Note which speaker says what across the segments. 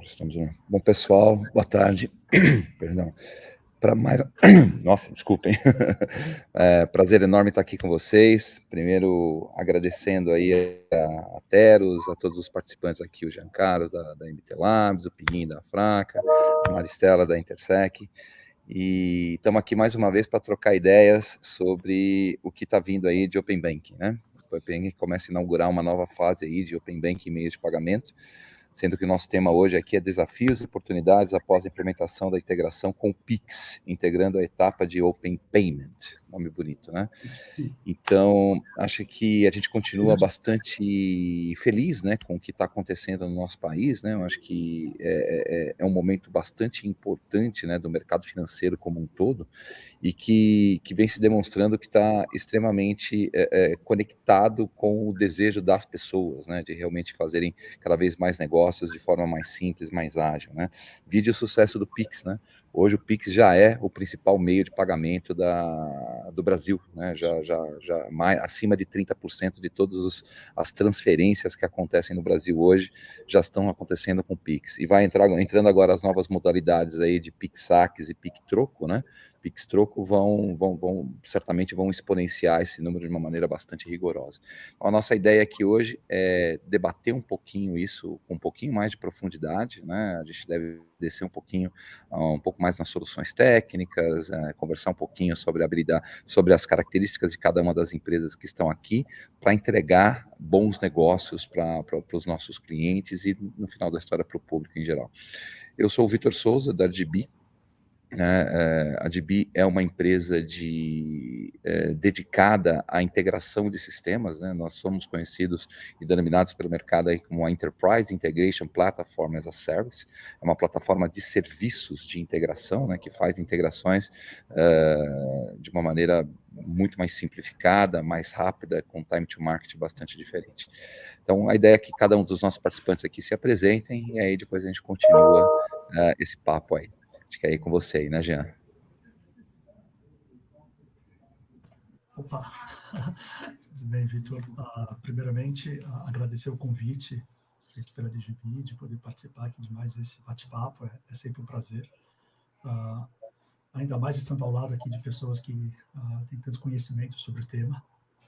Speaker 1: Estamos no... Bom, pessoal, boa tarde. Perdão. Para mais... Nossa, desculpem. Prazer enorme estar aqui com vocês. Primeiro, agradecendo aí a Teros, a todos os participantes aqui, o Giancarlo da MT Labs, o Piguinho da Fraca, a Maristela da Intersec. E estamos aqui mais uma vez para trocar ideias sobre o que está vindo aí de Open Banking, né? O Open Banking começa a inaugurar uma nova fase aí de Open Banking e meios de pagamento, sendo que o nosso tema hoje aqui é desafios e oportunidades após a implementação da integração com o Pix, integrando a etapa de Open Payment. Nome bonito, né? Então, acho que a gente continua bastante feliz, né, com o que está acontecendo no nosso país, né? Eu acho que é um momento bastante importante, né, do mercado financeiro como um todo, e que vem se demonstrando que está extremamente conectado com o desejo das pessoas, né, de realmente fazerem cada vez mais negócios de forma mais simples, mais ágil, né. Vide o sucesso do Pix, né. Hoje o Pix já é o principal meio de pagamento do Brasil, né, já mais, acima de 30% de todas as transferências que acontecem no Brasil hoje já estão acontecendo com o Pix. E vai entrando agora as novas modalidades aí de Pix Saques e Pix Troco, né. Pix Troco certamente vão exponenciar esse número de uma maneira bastante rigorosa. Então, a nossa ideia aqui hoje é debater um pouquinho isso com um pouquinho mais de profundidade, né? A gente deve descer um pouco mais nas soluções técnicas, conversar um pouquinho sobre a habilidade, sobre as características de cada uma das empresas que estão aqui para entregar bons negócios para os nossos clientes e, no final da história, para o público em geral. Eu sou o Vitor Souza, da DB. A DB é uma empresa dedicada à integração de sistemas, né? Nós somos conhecidos e denominados pelo mercado aí como a Enterprise Integration Platform as a Service. É uma plataforma de serviços de integração, né, que faz integrações de uma maneira muito mais simplificada, mais rápida, com time to market bastante diferente. Então, a ideia é que cada um dos nossos participantes aqui se apresentem e aí depois a gente continua esse papo aí. Acho que é aí com você aí, né, Jean?
Speaker 2: Opa! Tudo bem, Vitor? Primeiramente, agradecer o convite feito pela DGB, de poder participar aqui de mais esse bate-papo, é sempre um prazer. Ainda mais estando ao lado aqui de pessoas que têm tanto conhecimento sobre o tema,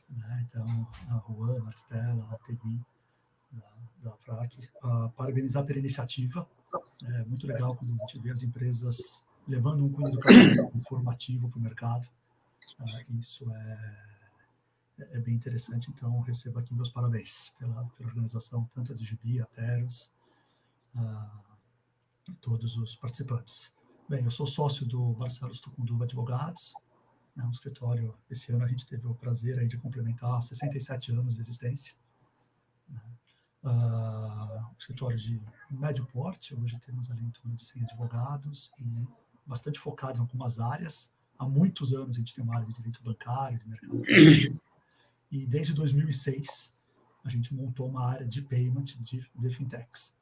Speaker 2: né? Então, a Juan, a Maristela, a Peggy, da FRAC, parabenizar pela iniciativa. É muito legal quando a gente vê as empresas levando um cunho educativo informativo para o mercado. Isso é bem interessante, então recebo aqui meus parabéns pela organização, tanto a DGB, a Teros, e todos os participantes. Bem, eu sou sócio do Barcelos Tucunduva Advogados, um escritório, esse ano a gente teve o prazer aí de complementar 67 anos de existência. Um escritório de médio porte, hoje temos ali em torno de 100 advogados e bastante focado em algumas áreas. Há muitos anos a gente tem uma área de direito bancário, de mercado financeiro, e desde 2006 a gente montou uma área de payment de fintechs.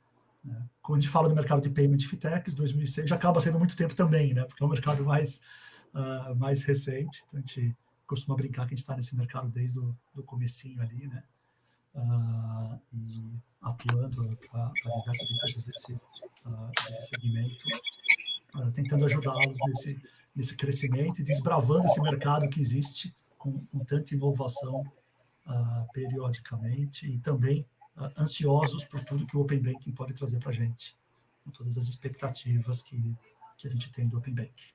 Speaker 2: Quando a gente fala do mercado de payment de fintechs, 2006 já acaba sendo muito tempo também, né? Porque é um mercado mais recente, então a gente costuma brincar que a gente está nesse mercado desde o comecinho ali, né? E atuando para diversas empresas desse segmento, tentando ajudá-los nesse crescimento e desbravando esse mercado que existe com tanta inovação periodicamente e também ansiosos por tudo que o Open Banking pode trazer para a gente, com todas as expectativas que a gente tem do Open Banking.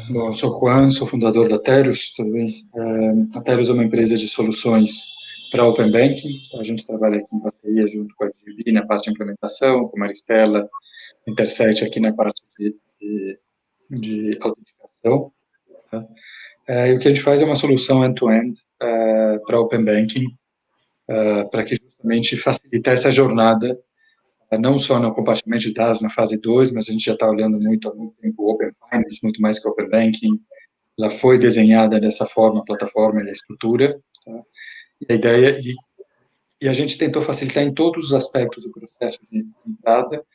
Speaker 3: Bom, eu sou o Juan, sou fundador da Teros também. A Teros é uma empresa de soluções para Open Banking. A gente trabalha aqui em parceria junto com a DB na parte de implementação, com a Maristela, Interset aqui na parte de autenticação. Tá? E o que a gente faz é uma solução end-to-end para Open Banking, para que justamente facilitar essa jornada, não só no compartilhamento de dados na fase 2, mas a gente já está olhando muito há muito tempo o Open Finance, muito mais que o Open Banking. Ela foi desenhada dessa forma, a plataforma e a estrutura. Tá? E a ideia, e a gente tentou facilitar em todos os aspectos do processo de entrada,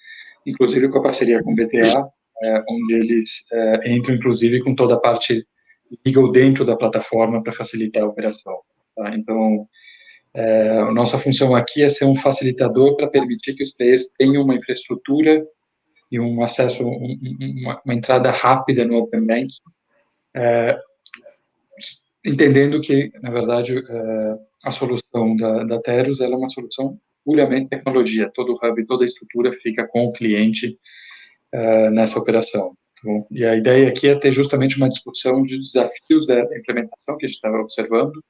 Speaker 3: inclusive com a parceria com o BTA, onde eles entram, inclusive, com toda a parte legal dentro da plataforma para facilitar a operação. Tá? Então, A nossa função aqui é ser um facilitador para permitir que os players tenham uma infraestrutura e um acesso, uma entrada rápida no Open Banking, entendendo que, na verdade, a solução da Teros ela é uma solução puramente tecnologia. Todo o hub, toda a estrutura fica com o cliente nessa operação. Então, e a ideia aqui é ter justamente uma discussão de desafios da implementação que a gente estava observando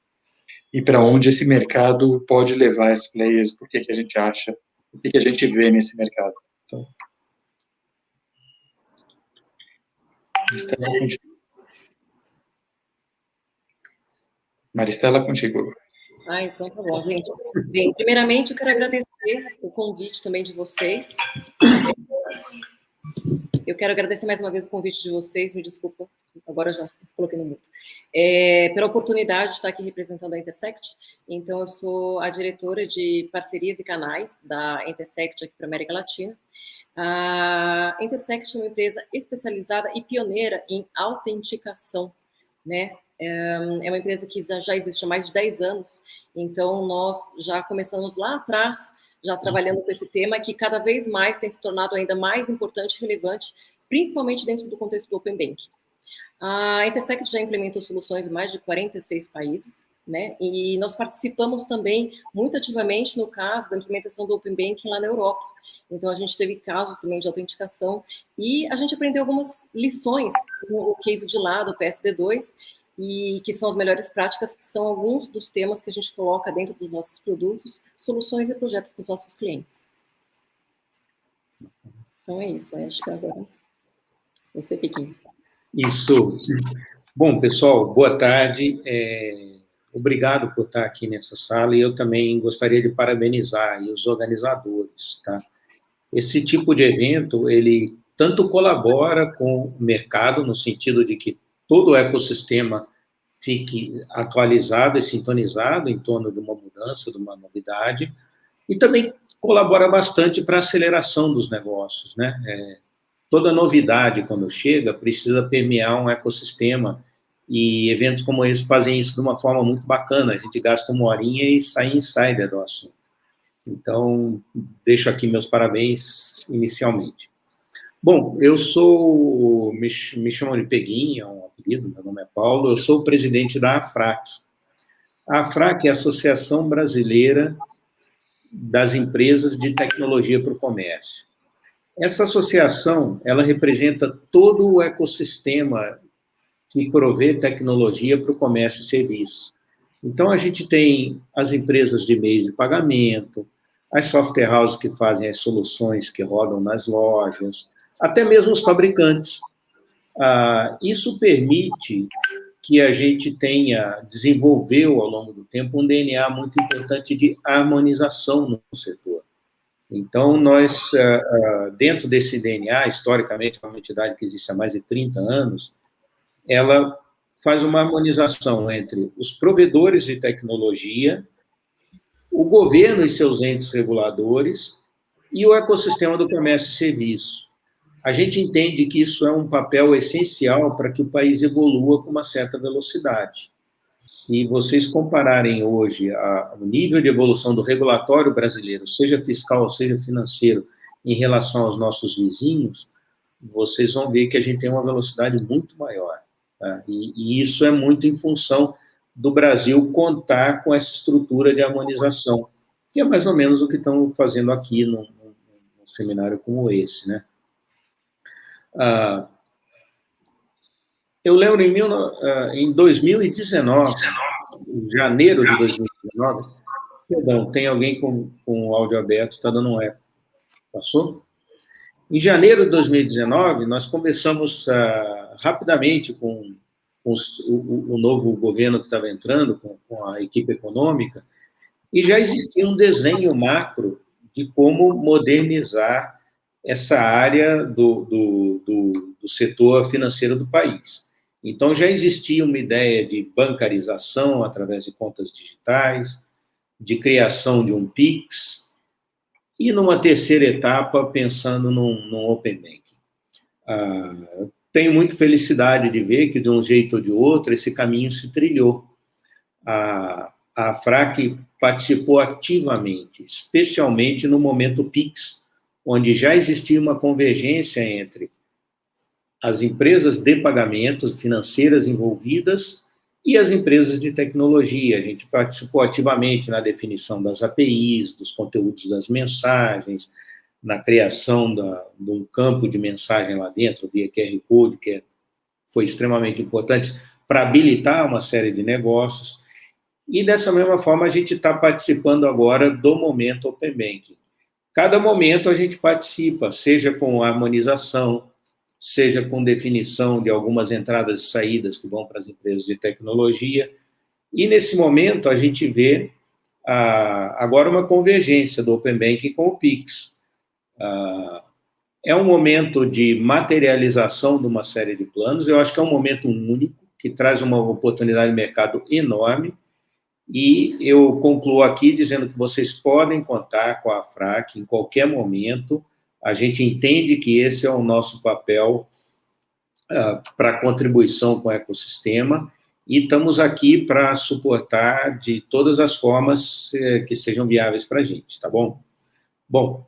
Speaker 3: e para onde esse mercado pode levar esses players, por que a gente acha, o que a gente vê nesse mercado. Então, Maristela, contigo.
Speaker 4: Então tá bom, gente. Bem, primeiramente eu quero agradecer o convite também de vocês. Eu quero agradecer mais uma vez o convite de vocês, me desculpa, agora já coloquei no mudo, pela oportunidade de estar aqui representando a Intersect. Então, eu sou a diretora de parcerias e canais da Intersect aqui para a América Latina. A Intersect é uma empresa especializada e pioneira em autenticação, né? É uma empresa que já existe há mais de 10 anos, então nós já começamos lá atrás, já trabalhando com esse tema, que cada vez mais tem se tornado ainda mais importante e relevante, principalmente dentro do contexto do Open Banking. A Intersect já implementou soluções em mais de 46 países, né? E nós participamos também muito ativamente no caso da implementação do Open Banking lá na Europa. Então, a gente teve casos também de autenticação e a gente aprendeu algumas lições no case de lá do PSD2, e que são as melhores práticas, que são alguns dos temas que a gente coloca dentro dos nossos produtos, soluções e projetos com os nossos clientes. Então é isso, acho que agora você, Pequim.
Speaker 5: Isso. Bom, pessoal, boa tarde. Obrigado por estar aqui nessa sala, e eu também gostaria de parabenizar os organizadores, tá? Esse tipo de evento, ele tanto colabora com o mercado, no sentido de que todo o ecossistema fique atualizado e sintonizado em torno de uma mudança, de uma novidade, e também colabora bastante para a aceleração dos negócios, né? Toda novidade, quando chega, precisa permear um ecossistema, e eventos como esse fazem isso de uma forma muito bacana. A gente gasta uma horinha e sai insider do assunto. Então, deixo aqui meus parabéns inicialmente. Bom, eu sou, me chamam de Peguim, é um apelido, meu nome é Paulo, eu sou o presidente da AFRAC. A AFRAC é a Associação Brasileira das Empresas de Tecnologia para o Comércio. Essa associação, ela representa todo o ecossistema que provê tecnologia para o comércio e serviços. Então, a gente tem as empresas de meios de pagamento, as software houses que fazem as soluções que rodam nas lojas, até mesmo os fabricantes. Isso permite que a gente desenvolveu ao longo do tempo um DNA muito importante de harmonização no setor. Então, nós, dentro desse DNA, historicamente, uma entidade que existe há mais de 30 anos, ela faz uma harmonização entre os provedores de tecnologia, o governo e seus entes reguladores e o ecossistema do comércio e serviço. A gente entende que isso é um papel essencial para que o país evolua com uma certa velocidade. Se vocês compararem hoje o nível de evolução do regulatório brasileiro, seja fiscal, seja financeiro, em relação aos nossos vizinhos, vocês vão ver que a gente tem uma velocidade muito maior. Tá? E isso é muito em função do Brasil contar com essa estrutura de harmonização, que é mais ou menos o que estão fazendo aqui num seminário como esse, né? Eu lembro em 2019, em janeiro de 2019, perdão, tem alguém com o áudio aberto, está dando um eco. Passou? Em janeiro de 2019, nós conversamos rapidamente com o novo governo que estava entrando, com a equipe econômica, e já existia um desenho macro de como modernizar essa área do setor financeiro do país. Então, já existia uma ideia de bancarização através de contas digitais, de criação de um PIX, e numa terceira etapa, pensando num Open Banking. Tenho muita felicidade de ver que, de um jeito ou de outro, esse caminho se trilhou. a FRAC participou ativamente, especialmente no momento PIX, onde já existia uma convergência entre as empresas de pagamentos financeiras envolvidas e as empresas de tecnologia. A gente participou ativamente na definição das APIs, dos conteúdos das mensagens, na criação de um campo de mensagem lá dentro, via QR Code, que foi extremamente importante para habilitar uma série de negócios. E, dessa mesma forma, a gente está participando agora do momento Open Banking. Cada momento a gente participa, seja com harmonização, seja com definição de algumas entradas e saídas que vão para as empresas de tecnologia. E, nesse momento, a gente vê agora uma convergência do Open Banking com o PIX. É um momento de materialização de uma série de planos. Eu acho que é um momento único, que traz uma oportunidade de mercado enorme. E eu concluo aqui dizendo que vocês podem contar com a FRAC em qualquer momento. A gente entende que esse é o nosso papel para contribuição com o ecossistema e estamos aqui para suportar de todas as formas que sejam viáveis para a gente, tá bom? Bom,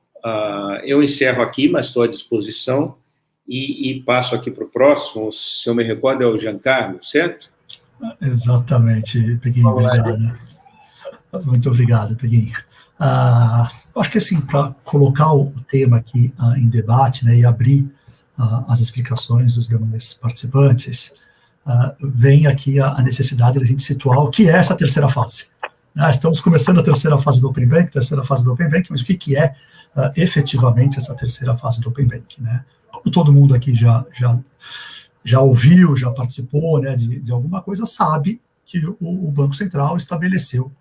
Speaker 5: eu encerro aqui, mas estou à disposição e passo aqui para o próximo. Se eu me recordo, é o Giancarlo, certo?
Speaker 2: Exatamente, Peguinho, obrigado. Muito obrigado, Peguinho. Acho que, assim, para colocar o tema aqui em debate, né, e abrir as explicações dos demais participantes, vem aqui a necessidade de a gente situar o que é essa terceira fase. Estamos começando a terceira fase do Open Banking, mas o que é efetivamente essa terceira fase do Open Banking, né? Como todo mundo aqui já ouviu, já participou, né, de alguma coisa, sabe que o Banco Central estabeleceu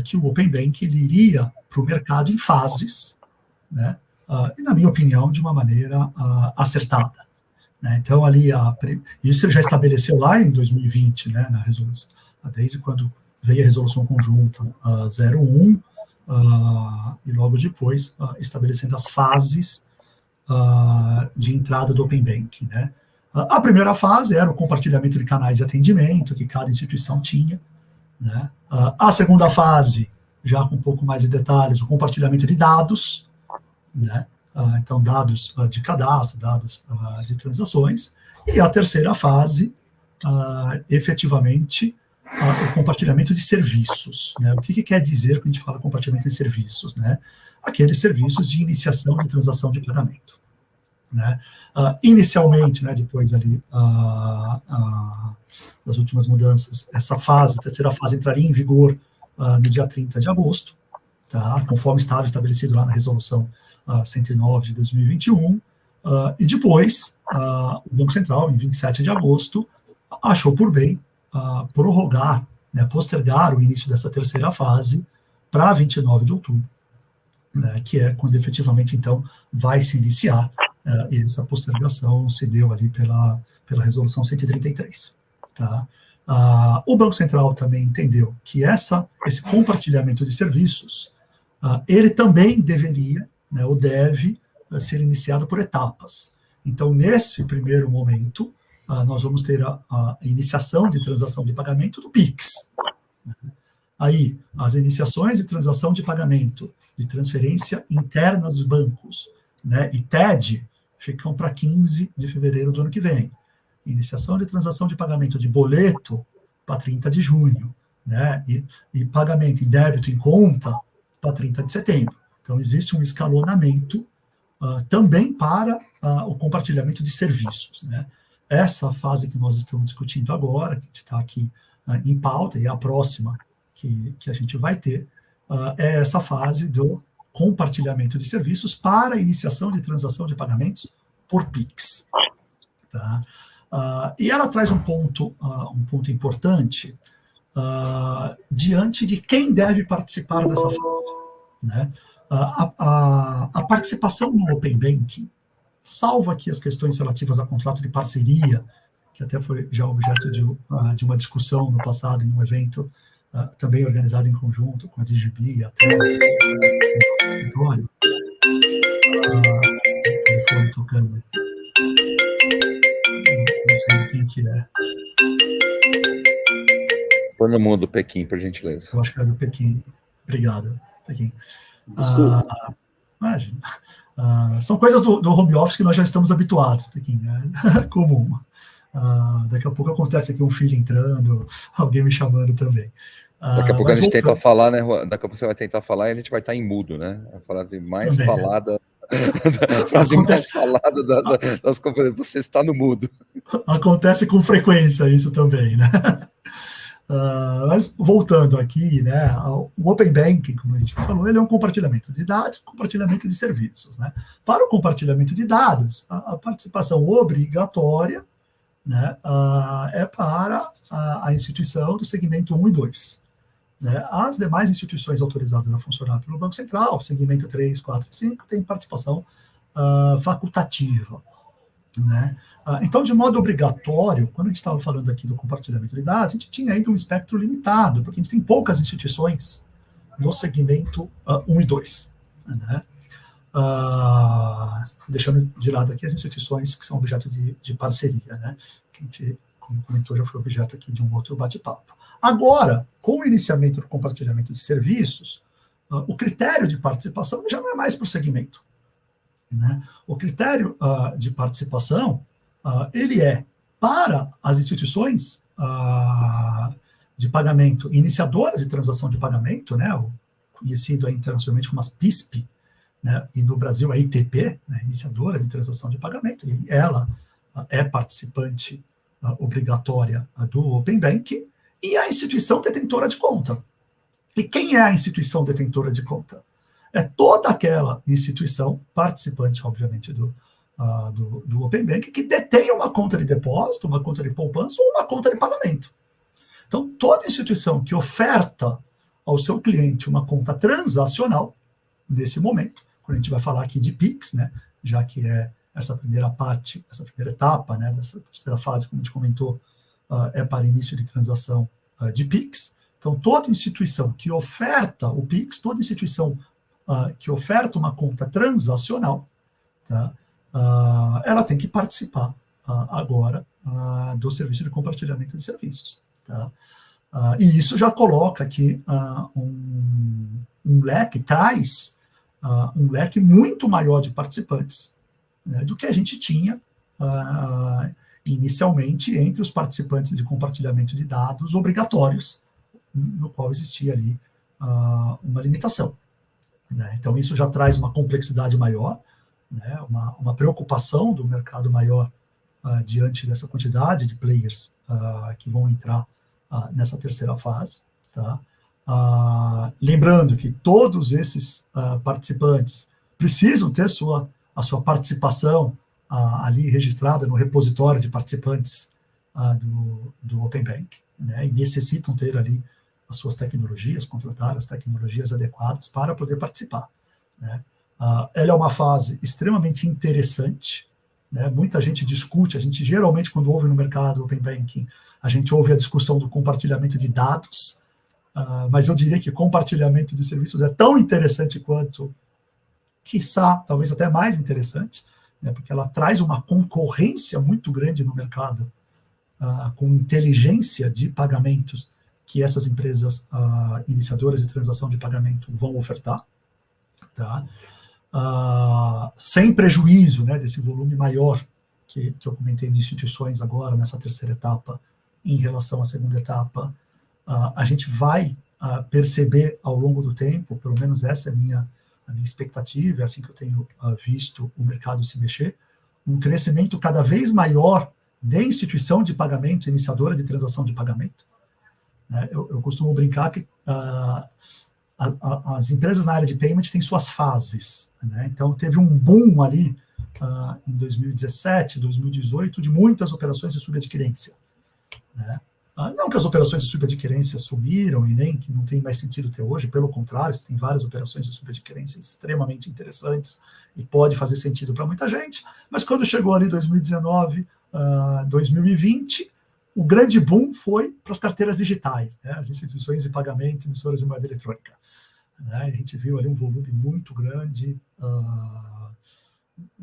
Speaker 2: que o Open Banking ele iria para o mercado em fases, né, e, na minha opinião, de uma maneira acertada. Né? Então, ali, isso ele já estabeleceu lá em 2020, né, na resolução, desde quando veio a resolução conjunta 01, e logo depois estabelecendo as fases de entrada do Open Banking, né? A primeira fase era o compartilhamento de canais de atendimento que cada instituição tinha, né? A segunda fase, já com um pouco mais de detalhes, o compartilhamento de dados, né? Então, dados de cadastro, dados de transações. E a terceira fase, efetivamente, o compartilhamento de serviços. Né? O que quer dizer quando a gente fala compartilhamento de serviços? Né? Aqueles serviços de iniciação de transação de pagamento. Né? Inicialmente, né, depois ali das últimas mudanças, essa fase, a terceira fase, entraria em vigor no dia 30 de agosto, tá? Conforme estava estabelecido lá na resolução 109 de 2021, e depois o Banco Central, em 27 de agosto, achou por bem prorrogar, né, postergar o início dessa terceira fase para 29 de outubro, né, que é quando efetivamente, então, vai se iniciar. E essa postergação se deu ali pela resolução 133. Tá? O Banco Central também entendeu que esse compartilhamento de serviços, ele também deveria, né, ou deve ser iniciado por etapas. Então, nesse primeiro momento, nós vamos ter a iniciação de transação de pagamento do PIX. Aí, as iniciações de transação de pagamento, de transferência internas dos bancos, né, e TED, ficam para 15 de fevereiro do ano que vem. Iniciação de transação de pagamento de boleto para 30 de junho, né? E pagamento em débito em conta para 30 de setembro. Então, existe um escalonamento também para o compartilhamento de serviços, né? Essa fase que nós estamos discutindo agora, que está aqui em pauta, e a próxima que a gente vai ter, é essa fase do compartilhamento de serviços para iniciação de transação de pagamentos por PIX. Tá? E ela traz um ponto importante diante de quem deve participar dessa fase. Né? A participação no Open Banking, salvo aqui as questões relativas a contrato de parceria, que até foi já objeto de uma discussão no passado em um evento também organizado em conjunto com a DGB e a TELES, o telefone tocando. Não sei de quem que é.
Speaker 1: Põe no mudo, Pequim, por gentileza.
Speaker 2: Eu acho que é do Pequim. Obrigado, Pequim.
Speaker 5: Desculpa.
Speaker 2: Imagina. São coisas do home office que nós já estamos habituados, Pequim, é comum. Daqui a pouco acontece aqui um filho entrando, alguém me chamando também.
Speaker 1: Daqui a pouco a gente tenta falar, né? Daqui a pouco você vai tentar falar e a gente vai estar em mudo, né? A frase mais
Speaker 2: também,
Speaker 1: falada, a frase mais falada das conferências, você está no mudo.
Speaker 2: Acontece com frequência isso também, né? Mas voltando aqui, né, o Open Banking, como a gente falou, ele é um compartilhamento de dados, compartilhamento de serviços, né? Para o compartilhamento de dados, a participação obrigatória, né, é para a instituição do segmento 1 e 2. Né? As demais instituições autorizadas a funcionar pelo Banco Central, segmento 3, 4 e 5, tem participação facultativa. Né? Então, de modo obrigatório, quando a gente estava falando aqui do compartilhamento de dados, a gente tinha ainda um espectro limitado, porque a gente tem poucas instituições no segmento 1 e 2. Né? Deixando de lado aqui as instituições que são objeto de parceria, né? Que a gente, como comentou, já foi objeto aqui de um outro bate-papo. Agora, com o iniciamento do compartilhamento de serviços, o critério de participação já não é mais para o segmento. Né? O critério de participação, ele é para as instituições de pagamento, iniciadoras de transação de pagamento, né? O conhecido aí internacionalmente como as PISP, né? E no Brasil a ITP, né? Iniciadora de transação de pagamento, e ela é participante obrigatória do Open Banking, e a instituição detentora de conta. E quem é a instituição detentora de conta? É toda aquela instituição participante, obviamente, do Open Banking, que detém uma conta de depósito, uma conta de poupança ou uma conta de pagamento. Então, toda instituição que oferta ao seu cliente uma conta transacional, nesse momento, quando a gente vai falar aqui de PIX, né, já que é essa primeira parte, essa primeira etapa, né, dessa terceira fase, como a gente comentou, é para início de transação de PIX. Então, toda instituição que oferta o PIX, toda instituição que oferta uma conta transacional, tá, ela tem que participar agora do serviço de compartilhamento de serviços. Tá? E isso já coloca aqui um leque, traz um leque muito maior de participantes, né, do que a gente tinha inicialmente entre os participantes de compartilhamento de dados obrigatórios, no qual existia ali uma limitação. Né? Então, isso já traz uma complexidade maior, né? uma preocupação do mercado maior diante dessa quantidade de players que vão entrar nessa terceira fase. Tá? Lembrando que todos esses participantes precisam ter a sua participação ali registrada no repositório de participantes do Open Bank, né? E necessitam ter ali as suas tecnologias, contratar as tecnologias adequadas para poder participar. Né? Ela é uma fase extremamente interessante, né? Muita gente discute, a gente geralmente, quando ouve no mercado Open Banking, a gente ouve a discussão do compartilhamento de dados, mas eu diria que compartilhamento de serviços é tão interessante quanto, quiçá, talvez até mais interessante, né? Porque ela traz uma concorrência muito grande no mercado, com inteligência de pagamentos, que essas empresas iniciadoras de transação de pagamento vão ofertar, tá? Sem prejuízo, né, desse volume maior que eu comentei de instituições agora nessa terceira etapa em relação à segunda etapa. A gente vai perceber ao longo do tempo, pelo menos essa é a minha expectativa, é assim que eu tenho visto o mercado se mexer, um crescimento cada vez maior de instituição de pagamento, iniciadora de transação de pagamento. Eu costumo brincar que as empresas na área de payment têm suas fases. Né? Então, teve um boom ali em 2017, 2018, de muitas operações de subadquirência. Né? Não que as operações de subadquirência sumiram e nem que não tem mais sentido ter hoje, pelo contrário, você tem várias operações de subadquirência extremamente interessantes e pode fazer sentido para muita gente, mas quando chegou ali 2019, 2020, o grande boom foi para as carteiras digitais, né? As instituições de pagamento, emissoras de moeda eletrônica. Né? A gente viu ali um volume muito grande,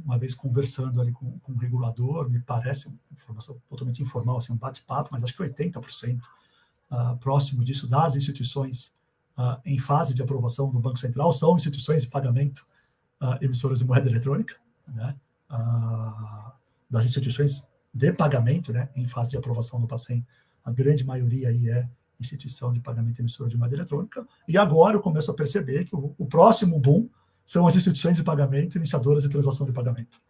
Speaker 2: uma vez conversando ali com um regulador, me parece, uma informação totalmente informal, assim, um bate-papo, mas acho que 80% próximo disso, das instituições em fase de aprovação do Banco Central, são instituições de pagamento emissoras de moeda eletrônica, né? Das instituições de pagamento, né, em fase de aprovação do Bacen, a grande maioria aí é instituição de pagamento emissora de moeda eletrônica, e agora eu começo a perceber que o próximo boom são as instituições de pagamento iniciadoras de transação de pagamento,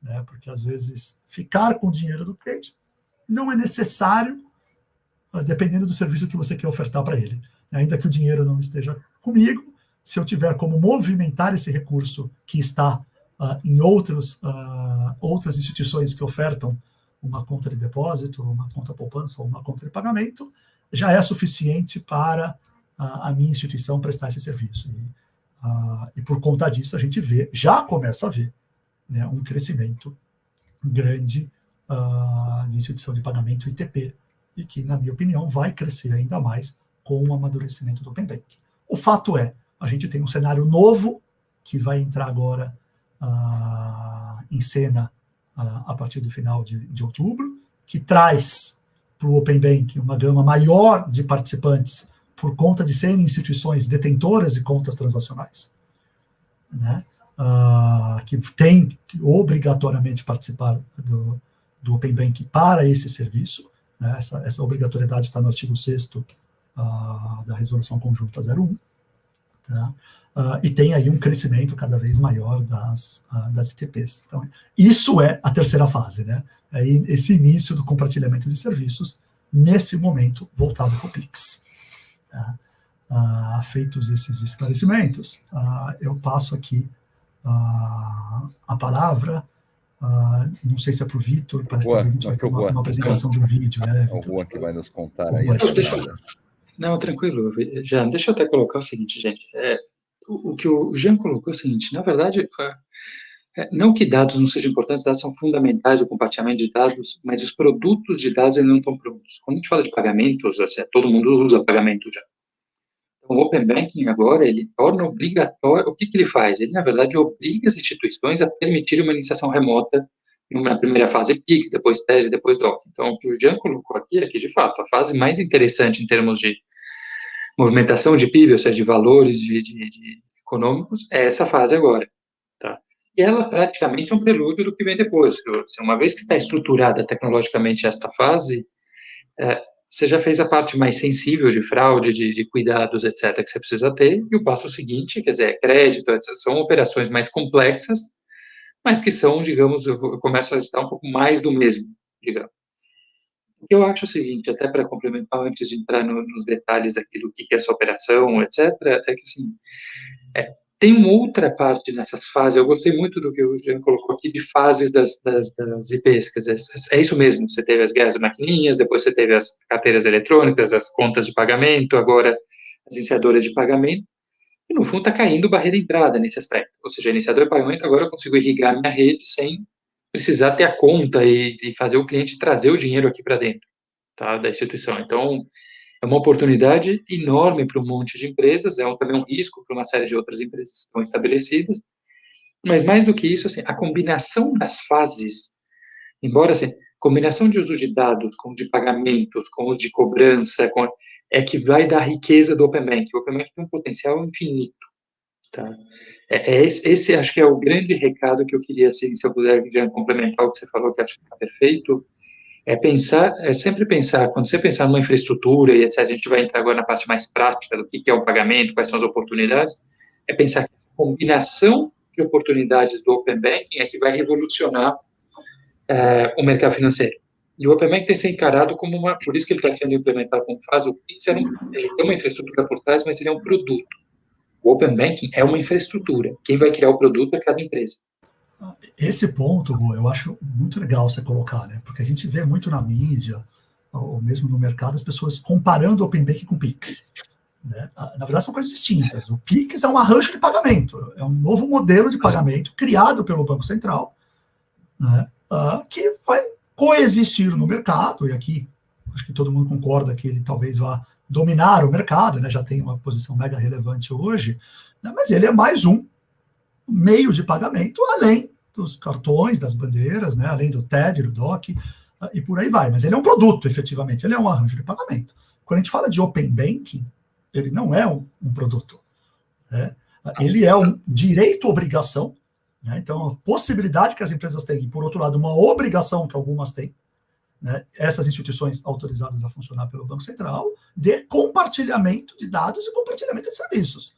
Speaker 2: né? Porque às vezes ficar com o dinheiro do cliente não é necessário, dependendo do serviço que você quer ofertar para ele. Ainda que o dinheiro não esteja comigo, se eu tiver como movimentar esse recurso que está em outras instituições que ofertam uma conta de depósito, uma conta poupança ou uma conta de pagamento, já é suficiente para a minha instituição prestar esse serviço. E por conta disso, a gente já começa a ver, né, um crescimento grande de instituição de pagamento ITP, e que, na minha opinião, vai crescer ainda mais com o amadurecimento do Open Banking. O fato é, a gente tem um cenário novo que vai entrar agora em cena a partir do final de outubro, que traz para o Open Banking uma gama maior de participantes por conta de serem instituições detentoras de contas transacionais, né? Que tem que obrigatoriamente participar do Open Banking para esse serviço, né? Essa obrigatoriedade está no artigo 6º da Resolução Conjunta 01, tá? E tem aí um crescimento cada vez maior das ITPs. Então, isso é a terceira fase, né? É esse início do compartilhamento de serviços, nesse momento, voltado para o Pix. Tá? Feitos esses esclarecimentos, eu passo aqui a palavra, não sei se é para o Vitor, parece que a gente vai ter uma apresentação de um vídeo, né?
Speaker 1: É o Juan que vai nos contar aí.
Speaker 3: Não, tranquilo, Jean, deixa eu até colocar o seguinte, gente, o que o Jean colocou é o seguinte, na verdade, não que dados não sejam importantes, dados são fundamentais, o compartilhamento de dados, mas os produtos de dados ainda não estão prontos. Quando a gente fala de pagamentos, assim, todo mundo usa pagamento já. Então, o Open Banking agora, ele torna obrigatório, o que ele faz? Ele, na verdade, obriga as instituições a permitir uma iniciação remota, na primeira fase PIX, depois TED, depois DOC. Então, o que o Jean colocou aqui é que, de fato, a fase mais interessante em termos de movimentação de PIB, ou seja, de valores de econômicos, é essa fase agora, tá? E ela praticamente é um prelúdio do que vem depois. Uma vez que está estruturada tecnologicamente esta fase, você já fez a parte mais sensível de fraude, de cuidados, etc., que você precisa ter, e o passo seguinte, quer dizer, crédito, etc., são operações mais complexas, mas que são, digamos, eu começo a estar um pouco mais do mesmo, digamos. O que eu acho o seguinte, até para complementar, antes de entrar nos detalhes aqui do que é essa operação, etc., é que, assim, tem uma outra parte nessas fases, eu gostei muito do que o Jean colocou aqui, de fases das IPs, quer dizer, é isso mesmo, você teve as guias maquininhas, depois você teve as carteiras eletrônicas, as contas de pagamento, agora as iniciadoras de pagamento, e no fundo está caindo barreira de entrada nesse aspecto, ou seja, iniciador de pagamento, agora eu consigo irrigar minha rede sem precisar ter a conta e fazer o cliente trazer o dinheiro aqui para dentro, tá, da instituição. Então, é uma oportunidade enorme para um monte de empresas, também um risco para uma série de outras empresas que estão estabelecidas, mas mais do que isso, assim, a combinação das fases, embora, assim, combinação de uso de dados, com de pagamentos, com de cobrança, é que vai dar riqueza do Open Banking. O Open Banking tem um potencial infinito, tá? Esse acho que é o grande recado que eu queria, assim, se eu puder já complementar o que você falou, que acho que está perfeito, sempre pensar, quando você pensar numa infraestrutura, e etc., a gente vai entrar agora na parte mais prática do que é o pagamento, quais são as oportunidades, pensar que a combinação de oportunidades do Open Banking é que vai revolucionar o mercado financeiro. E o Open Banking tem que ser encarado como por isso que ele está sendo implementado como fase, o Pix, ele tem uma infraestrutura por trás, mas ele é um produto. O Open Banking é uma infraestrutura. Quem vai criar o produto é cada empresa.
Speaker 2: Esse ponto, eu acho muito legal você colocar, né? Porque a gente vê muito na mídia, ou mesmo no mercado, as pessoas comparando o Open Banking com o Pix, né? Na verdade, são coisas distintas. O Pix é um arranjo de pagamento, é um novo modelo de pagamento criado pelo Banco Central, né? Que vai coexistir no mercado, e aqui acho que todo mundo concorda que ele talvez vá dominar o mercado, né? Já tem uma posição mega relevante hoje, né? Mas ele é mais um meio de pagamento, além dos cartões, das bandeiras, né? Além do TED, do DOC, e por aí vai. Mas ele é um produto, efetivamente, ele é um arranjo de pagamento. Quando a gente fala de Open Banking, ele não é um produto. Né? Ele é um direito-obrigação, né? Então, a possibilidade que as empresas têm, e por outro lado, uma obrigação que algumas têm, né? Essas instituições autorizadas a funcionar pelo Banco Central, de compartilhamento de dados e compartilhamento de serviços.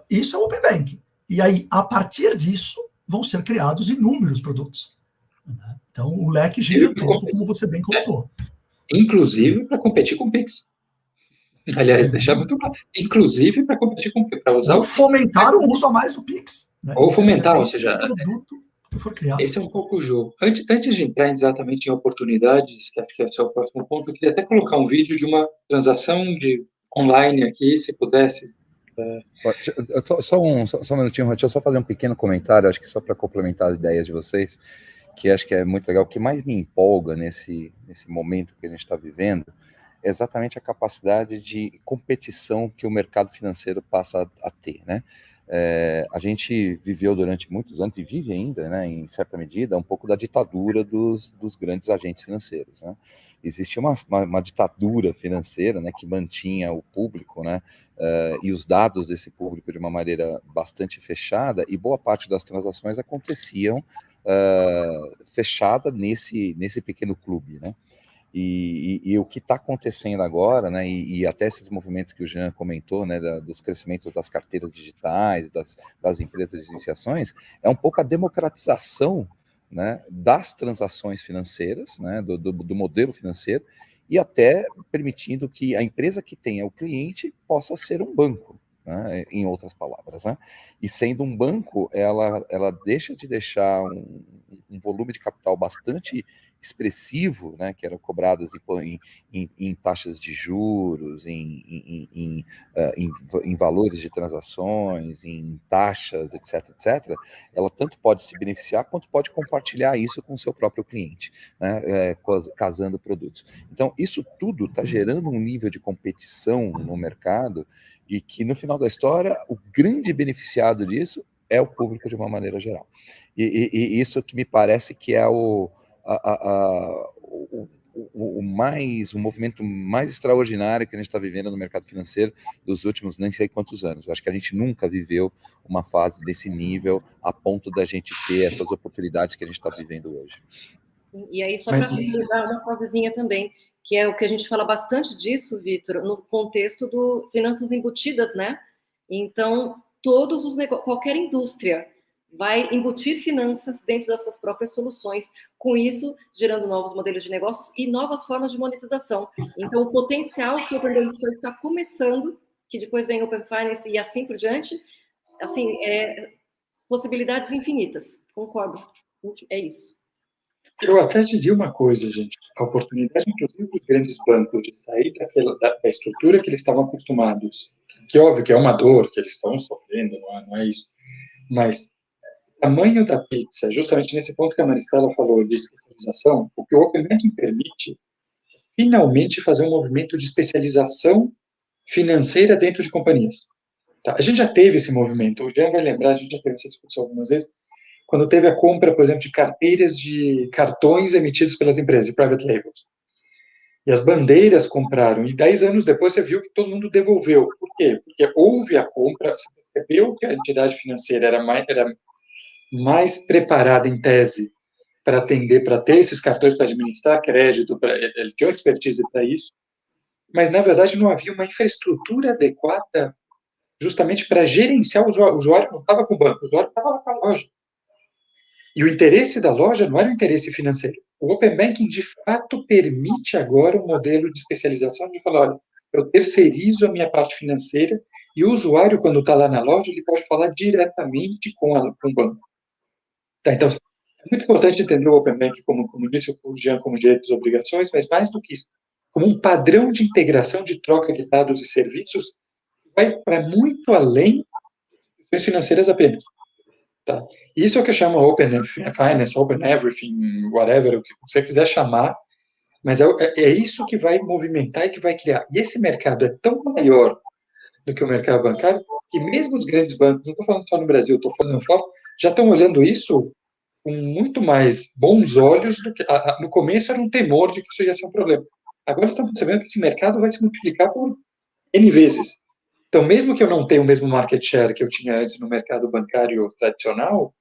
Speaker 2: Isso é o Open Banking. E aí, a partir disso, vão ser criados inúmeros produtos. Né? Então, o leque gigantesco, como você bem colocou.
Speaker 3: Inclusive para competir com o Pix. Aliás, deixar muito claro. Inclusive para competir com o Pix. Para usar
Speaker 2: ou fomentar o uso a mais do Pix. Né?
Speaker 3: Ou fomentar, ou seja...
Speaker 2: produto que for criado.
Speaker 3: Esse é um pouco o jogo. Antes de entrar exatamente em oportunidades, que acho que é o próximo ponto, eu queria até colocar um vídeo de uma transação online aqui, se pudesse.
Speaker 1: Só um minutinho, deixa eu só fazer um pequeno comentário, acho que só para complementar as ideias de vocês, que acho que é muito legal. O que mais me empolga nesse momento que a gente está vivendo é exatamente a capacidade de competição que o mercado financeiro passa a ter, né? A gente viveu durante muitos anos, e vive ainda, né, em certa medida, um pouco da ditadura dos grandes agentes financeiros, né? Existia uma ditadura financeira, né, que mantinha o público, né, e os dados desse público de uma maneira bastante fechada, e boa parte das transações aconteciam fechada nesse pequeno clube, né? E o que está acontecendo agora, né, e até esses movimentos que o Jean comentou, né, dos crescimentos das carteiras digitais, das empresas de iniciações, é um pouco a democratização, né, das transações financeiras, né, do modelo financeiro, e até permitindo que a empresa que tenha o cliente possa ser um banco, né, em outras palavras, né? E sendo um banco, ela deixa de deixar um volume de capital bastante expressivo, né, que eram cobradas em taxas de juros, em valores de transações, em taxas, etc. Ela tanto pode se beneficiar quanto pode compartilhar isso com o seu próprio cliente, né, casando produtos. Então, isso tudo está gerando um nível de competição no mercado e que, no final da história, o grande beneficiado disso é o público de uma maneira geral. E isso que me parece que é o movimento mais extraordinário que a gente está vivendo no mercado financeiro dos últimos nem sei quantos anos. Eu acho que a gente nunca viveu uma fase desse nível a ponto da gente ter essas oportunidades que a gente está vivendo hoje.
Speaker 4: E aí, só para finalizar uma fasezinha também, que é o que a gente fala bastante disso, Vitor, no contexto do finanças embutidas, né? Então, qualquer indústria vai embutir finanças dentro das suas próprias soluções, com isso gerando novos modelos de negócios e novas formas de monetização. Então, o potencial que o Open Banking está começando, que depois vem o Open Finance e assim por diante, assim, possibilidades infinitas. Concordo. É isso.
Speaker 3: Eu até te digo uma coisa, gente. A oportunidade, inclusive, dos grandes bancos de sair da estrutura que eles estavam acostumados, que óbvio que é uma dor que eles estão sofrendo, não é isso, mas o tamanho da pizza, justamente nesse ponto que a Maristela falou de especialização, o que o Open Banking permite finalmente fazer um movimento de especialização financeira dentro de companhias. Tá? A gente já teve esse movimento, o Jean vai lembrar, a gente já teve essa discussão algumas vezes, quando teve a compra, por exemplo, de carteiras de cartões emitidos pelas empresas, de private labels. E as bandeiras compraram, e 10 anos depois você viu que todo mundo devolveu. Por quê? Porque houve a compra, você percebeu que a entidade financeira era mais preparada, em tese, para atender, para ter esses cartões, para administrar crédito, ele tinha expertise para isso, mas, na verdade, não havia uma infraestrutura adequada justamente para gerenciar o usuário. O usuário não estava com o banco, o usuário estava lá com a loja. E o interesse da loja não era o interesse financeiro. O Open Banking, de fato, permite agora um modelo de especialização de falar, olha, eu terceirizo a minha parte financeira e o usuário, quando está lá na loja, ele pode falar diretamente com o banco. Tá, então, é muito importante entender o Open Banking, como disse o Jean, como direitos e obrigações, mas mais do que isso, como um padrão de integração de troca de dados e serviços que vai para muito além das financeiras apenas. Tá? Isso é o que chama Open Finance, Open Everything, whatever, o que você quiser chamar, mas é isso que vai movimentar e que vai criar. E esse mercado é tão maior do que o mercado bancário, que mesmo os grandes bancos, não estou falando só no Brasil, estou falando fora, já estão olhando isso com muito mais bons olhos do que... no começo era um temor de que isso ia ser um problema. Agora estão percebendo que esse mercado vai se multiplicar por N vezes. Então, mesmo que eu não tenha o mesmo market share que eu tinha antes no mercado bancário tradicional,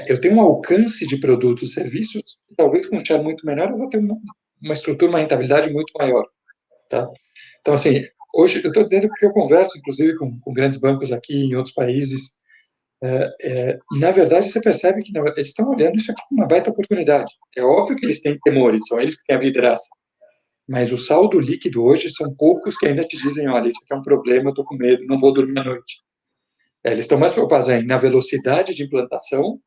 Speaker 3: eu tenho um alcance de produtos e serviços, talvez com um share muito menor, eu vou ter uma estrutura, uma rentabilidade muito maior. Tá? Então, assim, hoje eu estou dizendo porque eu converso, inclusive, com grandes bancos aqui em outros países, e, na verdade, você percebe que eles estão olhando isso aqui como uma baita oportunidade. É óbvio que eles têm temores, são eles que têm a vidraça. Mas o saldo líquido hoje são poucos que ainda te dizem, olha, isso aqui é um problema, eu estou com medo, não vou dormir à noite. Eles estão mais preocupados na velocidade de implantação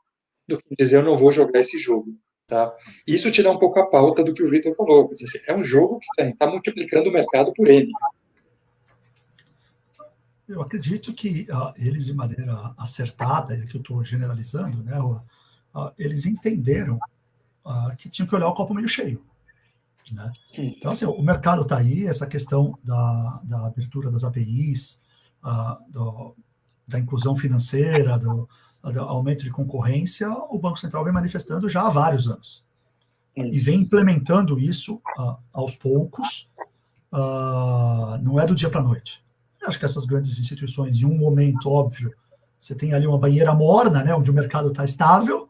Speaker 3: do que dizer, eu não vou jogar esse jogo. Tá? Isso te dá um pouco a pauta do que o Vitor falou. É um jogo que está multiplicando o mercado por N.
Speaker 2: Eu acredito que eles, de maneira acertada, e aqui eu estou generalizando, né, eles entenderam que tinham que olhar o copo meio cheio. Né? Então, assim, o mercado está aí, essa questão da abertura das APIs, da inclusão financeira, do aumento de concorrência, o Banco Central vem manifestando já há vários anos. E vem implementando isso aos poucos, não é do dia para a noite. Eu acho que essas grandes instituições, em um momento óbvio, você tem ali uma banheira morna, né, onde o mercado está estável,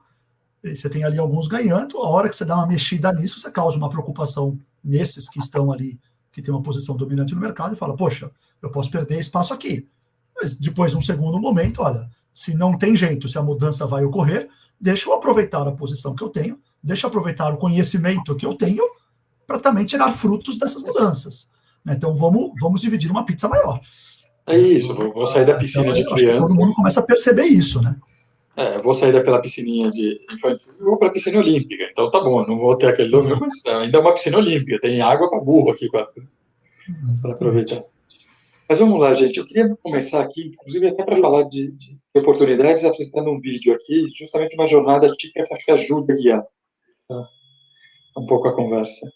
Speaker 2: e você tem ali alguns ganhando, a hora que você dá uma mexida nisso, você causa uma preocupação nesses que estão ali, que tem uma posição dominante no mercado, e fala, poxa, eu posso perder espaço aqui. Mas depois, num segundo momento, olha, se não tem jeito, se a mudança vai ocorrer, deixa eu aproveitar a posição que eu tenho, deixa eu aproveitar o conhecimento que eu tenho para também tirar frutos dessas mudanças. Então, vamos dividir uma pizza maior.
Speaker 3: É isso, vou sair da piscina de criança.
Speaker 2: Todo mundo começa a perceber isso, né?
Speaker 3: Eu vou sair daquela piscininha de infantil e vou para a piscina olímpica. Então, tá bom, não vou ter aquele domínio, mas ainda é uma piscina olímpica. Tem água para burro aqui para aproveitar. Mas vamos lá, gente. Eu queria começar aqui, inclusive até para falar de oportunidades, apresentando um vídeo aqui, justamente uma jornada típica que acho que ajuda a guiar um pouco a conversa.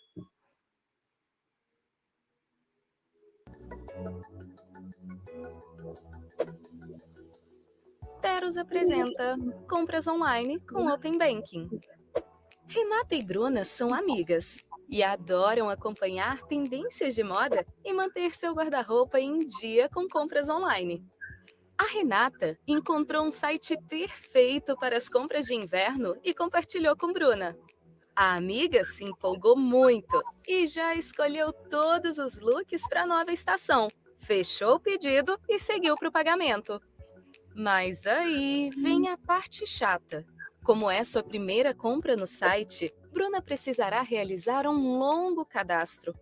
Speaker 6: Teros apresenta Compras Online com Open Banking. Renata e Bruna são amigas e adoram acompanhar tendências de moda e manter seu guarda-roupa em dia com compras online. A Renata encontrou um site perfeito para as compras de inverno e compartilhou com Bruna. A amiga se empolgou muito e já escolheu todos os looks para a nova estação, fechou o pedido e seguiu para o pagamento. Mas aí vem a parte chata. Como é sua primeira compra no site, Bruna precisará realizar um longo cadastro.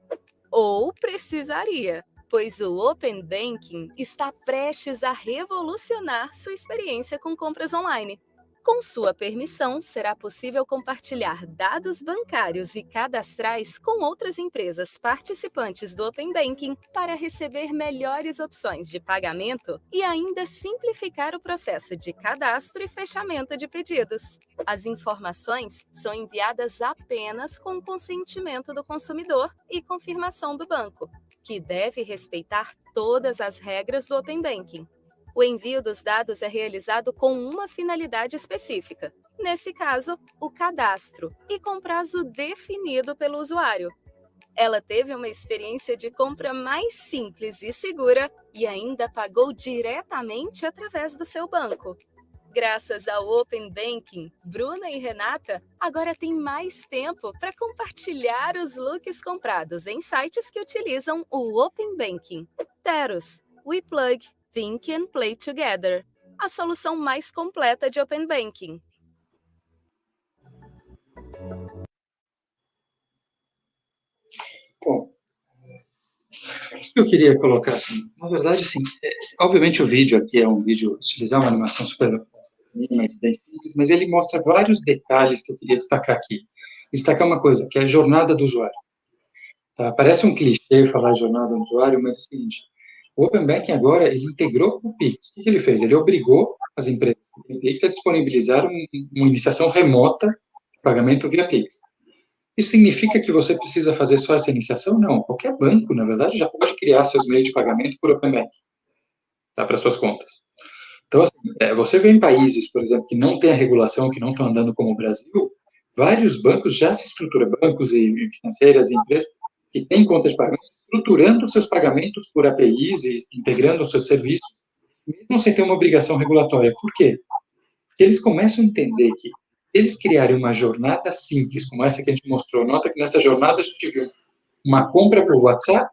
Speaker 6: Ou precisaria, pois o Open Banking está prestes a revolucionar sua experiência com compras online. Com sua permissão, será possível compartilhar dados bancários e cadastrais com outras empresas participantes do Open Banking para receber melhores opções de pagamento e ainda simplificar o processo de cadastro e fechamento de pedidos. As informações são enviadas apenas com o consentimento do consumidor e confirmação do banco, que deve respeitar todas as regras do Open Banking. O envio dos dados é realizado com uma finalidade específica, nesse caso, o cadastro, e com prazo definido pelo usuário. Ela teve uma experiência de compra mais simples e segura e ainda pagou diretamente através do seu banco. Graças ao Open Banking, Bruna e Renata agora têm mais tempo para compartilhar os looks comprados em sites que utilizam o Open Banking. Teros, WePlug, Think and Play Together, a solução mais completa de Open Banking.
Speaker 3: Bom, o que eu queria colocar, assim, na verdade, assim, obviamente o vídeo aqui é um vídeo, utilizar uma animação super mais bem simples, mas ele mostra vários detalhes que eu queria destacar aqui. Destacar uma coisa, que é a jornada do usuário. Tá? Parece um clichê falar jornada do usuário, mas é o seguinte, o Open Banking agora, ele integrou o Pix. O que ele fez? Ele obrigou as empresas do Pix a disponibilizar uma iniciação remota de pagamento via Pix. Isso significa que você precisa fazer só essa iniciação? Não. Qualquer banco, na verdade, já pode criar seus meios de pagamento por Open Banking, tá, para suas contas. Então, assim, você vê em países, por exemplo, que não tem a regulação, que não estão andando como o Brasil, vários bancos já se estruturam, bancos e financeiras e empresas que têm contas de pagamento, estruturando seus pagamentos por APIs e integrando os seus serviços, mesmo sem ter uma obrigação regulatória. Por quê? Porque eles começam a entender que eles criarem uma jornada simples, como essa que a gente mostrou, nota que nessa jornada a gente viu uma compra por WhatsApp,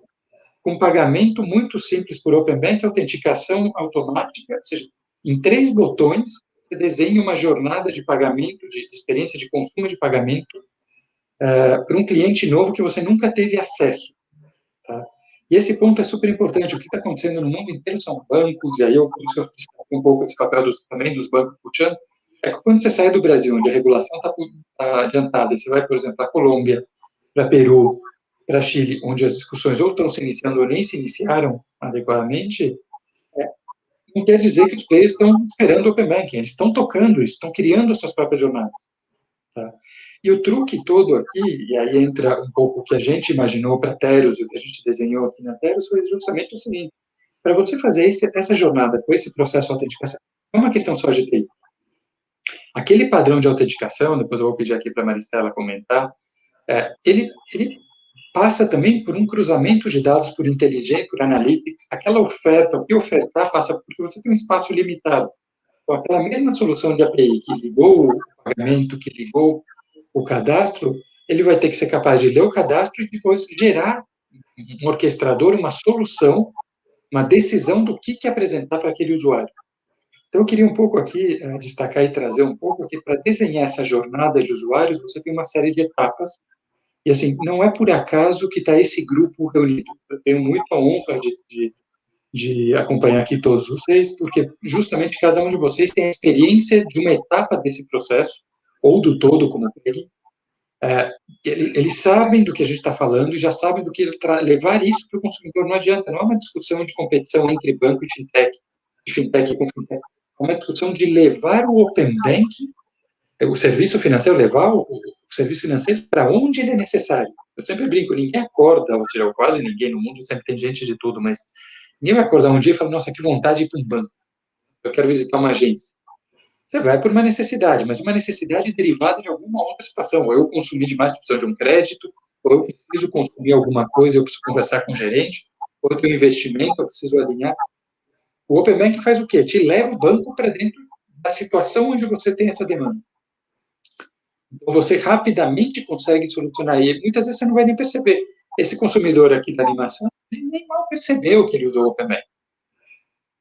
Speaker 3: com pagamento muito simples por Open Bank, autenticação automática, ou seja, em 3 botões, você desenha uma jornada de pagamento, de experiência de consumo de pagamento, para um cliente novo que você nunca teve acesso. Tá? E esse ponto é super importante. O que está acontecendo no mundo inteiro são bancos, e aí por isso que eu destaco um pouco esse papel também dos bancos puxando, é que quando você sai do Brasil, onde a regulação está adiantada, e você vai, por exemplo, para a Colômbia, para Peru, para Chile, onde as discussões ou estão se iniciando ou nem se iniciaram adequadamente, não quer dizer que os players estão esperando o Open Banking, eles estão tocando isso, estão criando as suas próprias jornadas. Tá? E o truque todo aqui, e aí entra um pouco o que a gente imaginou para Teros, e o que a gente desenhou aqui na Teros, foi justamente o seguinte: para você fazer essa jornada com esse processo de autenticação, não é uma questão só de TI. Aquele padrão de autenticação, depois eu vou pedir aqui para a Maristela comentar, ele passa também por um cruzamento de dados por inteligência, por analytics, aquela oferta, o que ofertar passa porque você tem um espaço limitado. Então, aquela mesma solução de API que ligou o pagamento, que ligou o cadastro, ele vai ter que ser capaz de ler o cadastro e depois gerar um orquestrador, uma solução, uma decisão do que apresentar para aquele usuário. Então, eu queria um pouco aqui destacar e trazer um pouco aqui para desenhar essa jornada de usuários, você tem uma série de etapas. E, assim, não é por acaso que está esse grupo reunido. Eu tenho muita honra de acompanhar aqui todos vocês, porque justamente cada um de vocês tem a experiência de uma etapa desse processo, ou do todo, como ele. Eles sabem do que a gente está falando e já sabem do que levar isso para o consumidor. Não adianta, não é uma discussão de competição entre banco e fintech, de fintech com fintech. É uma discussão de levar o Open Banking, o serviço financeiro, levar o serviço financeiro para onde ele é necessário. Eu sempre brinco, ninguém acorda, ou seja, quase ninguém no mundo, sempre tem gente de tudo, mas ninguém vai acordar um dia e falar, nossa, que vontade de ir para um banco. Eu quero visitar uma agência. Você vai por uma necessidade, mas uma necessidade derivada de alguma outra situação. Ou eu consumi demais, precisando de um crédito, ou eu preciso consumir alguma coisa, eu preciso conversar com o gerente, ou eu tenho um investimento, eu preciso alinhar. O Open Banking faz o quê? Te leva o banco para dentro da situação onde você tem essa demanda. Então, você rapidamente consegue solucionar. E muitas vezes você não vai nem perceber. Esse consumidor aqui da animação, ele nem mal percebeu que ele usou o Open Banking.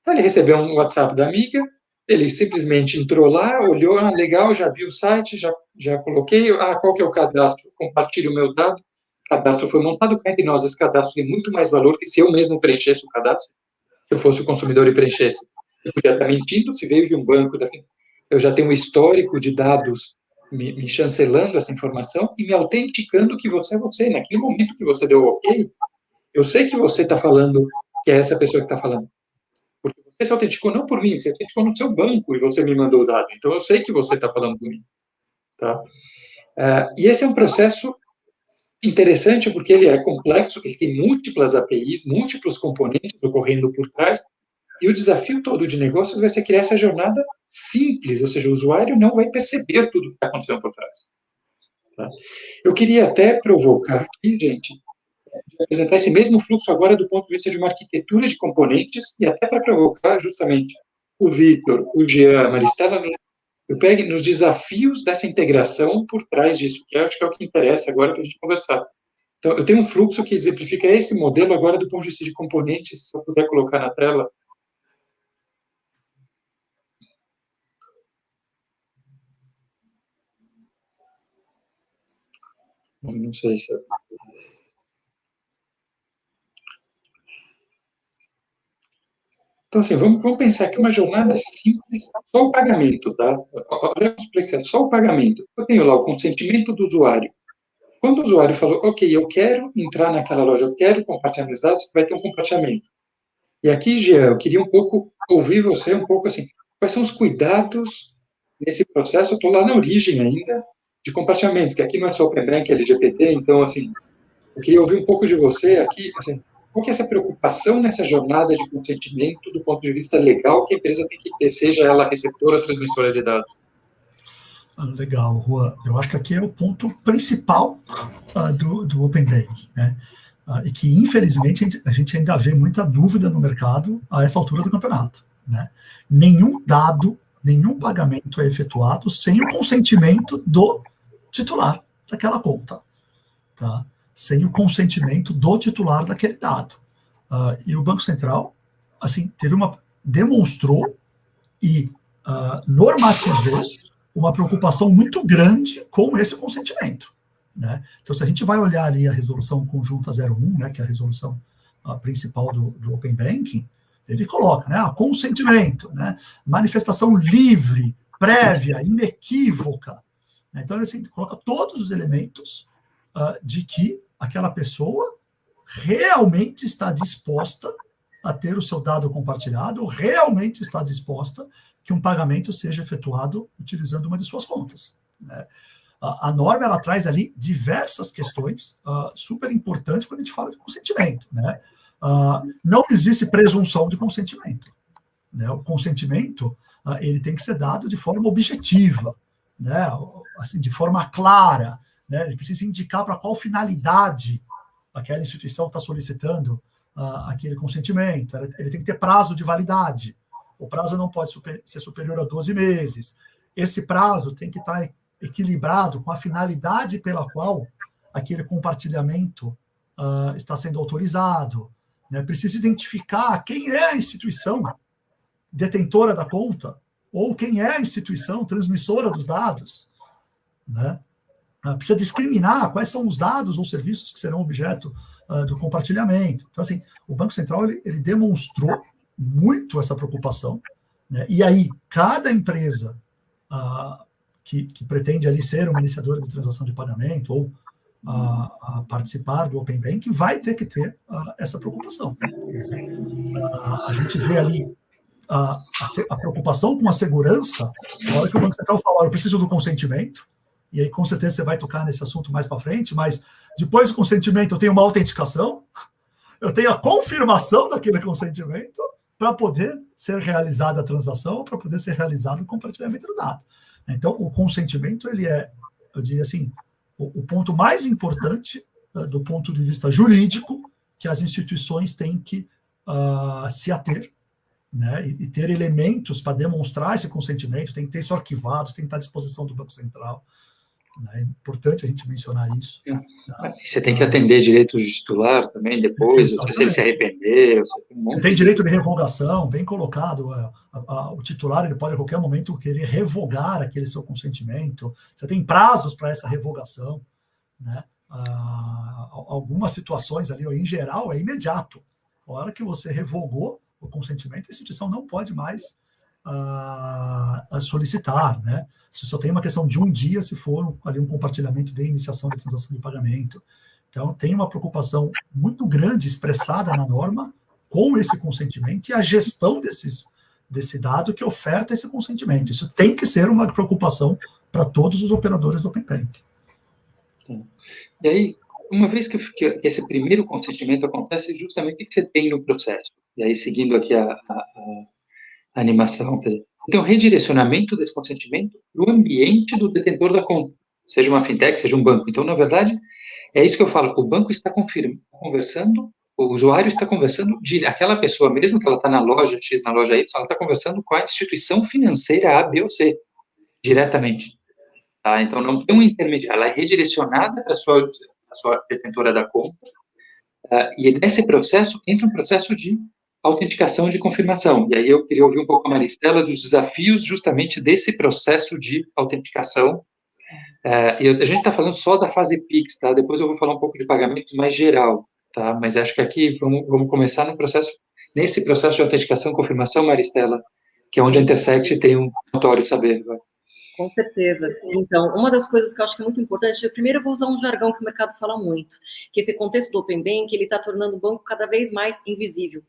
Speaker 3: Então, ele recebeu um WhatsApp da amiga, ele simplesmente entrou lá, olhou, legal, já vi o site, já coloquei, qual que é o cadastro? Compartilhe o meu dado. O cadastro foi montado, cá entre nós, esse cadastro tem muito mais valor que se eu mesmo preenchesse o cadastro. Se eu fosse o consumidor e preenchesse. Eu podia estar mentindo, se veio de um banco, eu já tenho um histórico de dados me chancelando essa informação e me autenticando que você é você. Naquele momento que você deu ok, eu sei que você está falando, que é essa pessoa que está falando. Porque você se autenticou não por mim, você autenticou no seu banco e você me mandou o dado. Então, eu sei que você está falando por mim. Tá? E esse é um processo interessante porque ele é complexo, ele tem múltiplas APIs, múltiplos componentes ocorrendo por trás, e o desafio todo de negócios vai ser criar essa jornada simples, ou seja, o usuário não vai perceber tudo que está acontecendo por trás. Tá? Eu queria até provocar aqui, gente, de apresentar esse mesmo fluxo agora do ponto de vista de uma arquitetura de componentes e até para provocar justamente o Victor, o Jean, a Maristela, eu pegue nos desafios dessa integração por trás disso, que eu acho que é o que interessa agora para a gente conversar. Então, eu tenho um fluxo que exemplifica esse modelo agora do ponto de vista de componentes, se eu puder colocar na tela. Não sei se... Então, assim, vamos pensar que uma jornada simples, só o pagamento, tá? Olha a complexidade, só o pagamento. Eu tenho lá o consentimento do usuário. Quando o usuário falou, ok, eu quero entrar naquela loja, eu quero compartilhar meus dados, vai ter um compartilhamento. E aqui, Jean, eu queria um pouco ouvir você um pouco assim, quais são os cuidados nesse processo? Eu estou lá na origem ainda de compartilhamento, que aqui não é só o Open Bank, é LGPD, então, assim, eu queria ouvir um pouco de você aqui, assim, qual que é essa preocupação nessa jornada de consentimento do ponto de vista legal que a empresa tem que ter, seja ela receptora ou transmissora de dados?
Speaker 2: Legal, Juan. Eu acho que aqui é o ponto principal do Open Banking, né? E que, infelizmente, a gente ainda vê muita dúvida no mercado a essa altura do campeonato, né? Nenhum dado, nenhum pagamento é efetuado sem o consentimento do titular daquela conta, tá? Sem o consentimento do titular daquele dado. E o Banco Central, assim, demonstrou e normatizou uma preocupação muito grande com esse consentimento, né? Então, se a gente vai olhar ali a resolução conjunta 01, né, que é a resolução principal do Open Banking, ele coloca, né, consentimento, né, manifestação livre, prévia, inequívoca, né? Então, ele assim, coloca todos os elementos de que aquela pessoa realmente está disposta a ter o seu dado compartilhado, ou realmente está disposta que um pagamento seja efetuado utilizando uma de suas contas, né? A norma, ela traz ali diversas questões super importantes quando a gente fala de consentimento, né? Não existe presunção de consentimento, né? O consentimento, ele tem que ser dado de forma objetiva, né? Assim, de forma clara, né? Ele precisa indicar para qual finalidade aquela instituição está solicitando aquele consentimento. Ele tem que ter prazo de validade. O prazo não pode ser superior a 12 meses. Esse prazo tem que estar equilibrado com a finalidade pela qual aquele compartilhamento está sendo autorizado, né? Precisa identificar quem é a instituição detentora da conta ou quem é a instituição transmissora dos dados, né? Precisa discriminar quais são os dados ou serviços que serão objeto do compartilhamento. Então, assim, o Banco Central ele demonstrou muito essa preocupação, né? E aí, cada empresa que pretende ali ser uma iniciadora de transação de pagamento ou a participar do Open Banking vai ter que ter essa preocupação. A gente vê ali a preocupação com a segurança, na hora que o Banco Central fala, eu preciso do consentimento, e aí com certeza você vai tocar nesse assunto mais para frente, mas depois do consentimento eu tenho uma autenticação, eu tenho a confirmação daquele consentimento para poder ser realizada a transação, para poder ser realizado o compartilhamento do dado. Então, o consentimento, ele é, eu diria assim, o ponto mais importante do ponto de vista jurídico que as instituições têm que se ater, né, e ter elementos para demonstrar esse consentimento, tem que ter isso arquivado, tem que estar à disposição do Banco Central. É importante a gente mencionar isso.
Speaker 3: Você tem que atender direitos de titular também depois, se ele se arrepender.
Speaker 2: Você tem direito de revogação, bem colocado. O titular ele pode a qualquer momento querer revogar aquele seu consentimento. Você tem prazos para essa revogação, né? Algumas situações ali, em geral, é imediato. A hora que você revogou o consentimento, a instituição não pode mais solicitar, né? Se só tem uma questão de um dia, se for ali um compartilhamento de iniciação de transação de pagamento. Então, tem uma preocupação muito grande expressada na norma com esse consentimento e a gestão desse dado que oferta esse consentimento. Isso tem que ser uma preocupação para todos os operadores do Open Banking.
Speaker 3: E aí, uma vez que esse primeiro consentimento acontece, justamente o que você tem no processo? E aí, seguindo aqui a animação, quer dizer, tem um redirecionamento desse consentimento para o ambiente do detentor da conta, seja uma fintech, seja um banco. Então, na verdade, é isso que eu falo, o banco está conversando, o usuário está conversando, aquela pessoa, mesmo que ela está na loja X, na loja Y, ela está conversando com a instituição financeira A, B ou C, diretamente. Tá? Então, não tem um intermediário, ela é redirecionada para a sua detentora da conta, e nesse processo, entra um processo de autenticação de confirmação. E aí eu queria ouvir um pouco a Maristela dos desafios justamente desse processo de autenticação. A gente está falando só da fase PIX, tá? Depois eu vou falar um pouco de pagamentos mais geral, tá? Mas acho que aqui vamos começar nesse processo de autenticação e confirmação, Maristela, que é onde a Intersect tem um notório saber. Vai.
Speaker 4: Com certeza. Então, uma das coisas que eu acho que é muito importante, primeiro eu vou usar um jargão que o mercado fala muito, que esse contexto do Open Banking, ele está tornando o banco cada vez mais invisível.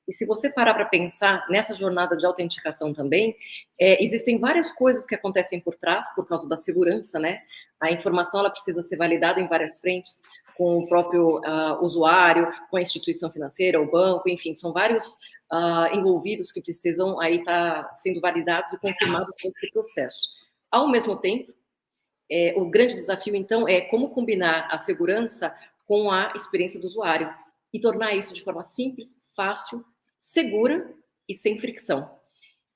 Speaker 4: E se você parar para pensar nessa jornada de autenticação também, existem várias coisas que acontecem por trás, por causa da segurança, né? A informação ela precisa ser validada em várias frentes. com o próprio usuário, com a instituição financeira, o banco, enfim, são vários envolvidos que precisam aí estar sendo validados e confirmados nesse processo. Ao mesmo tempo, o grande desafio, então, é como combinar a segurança com a experiência do usuário e tornar isso de forma simples, fácil, segura e sem fricção.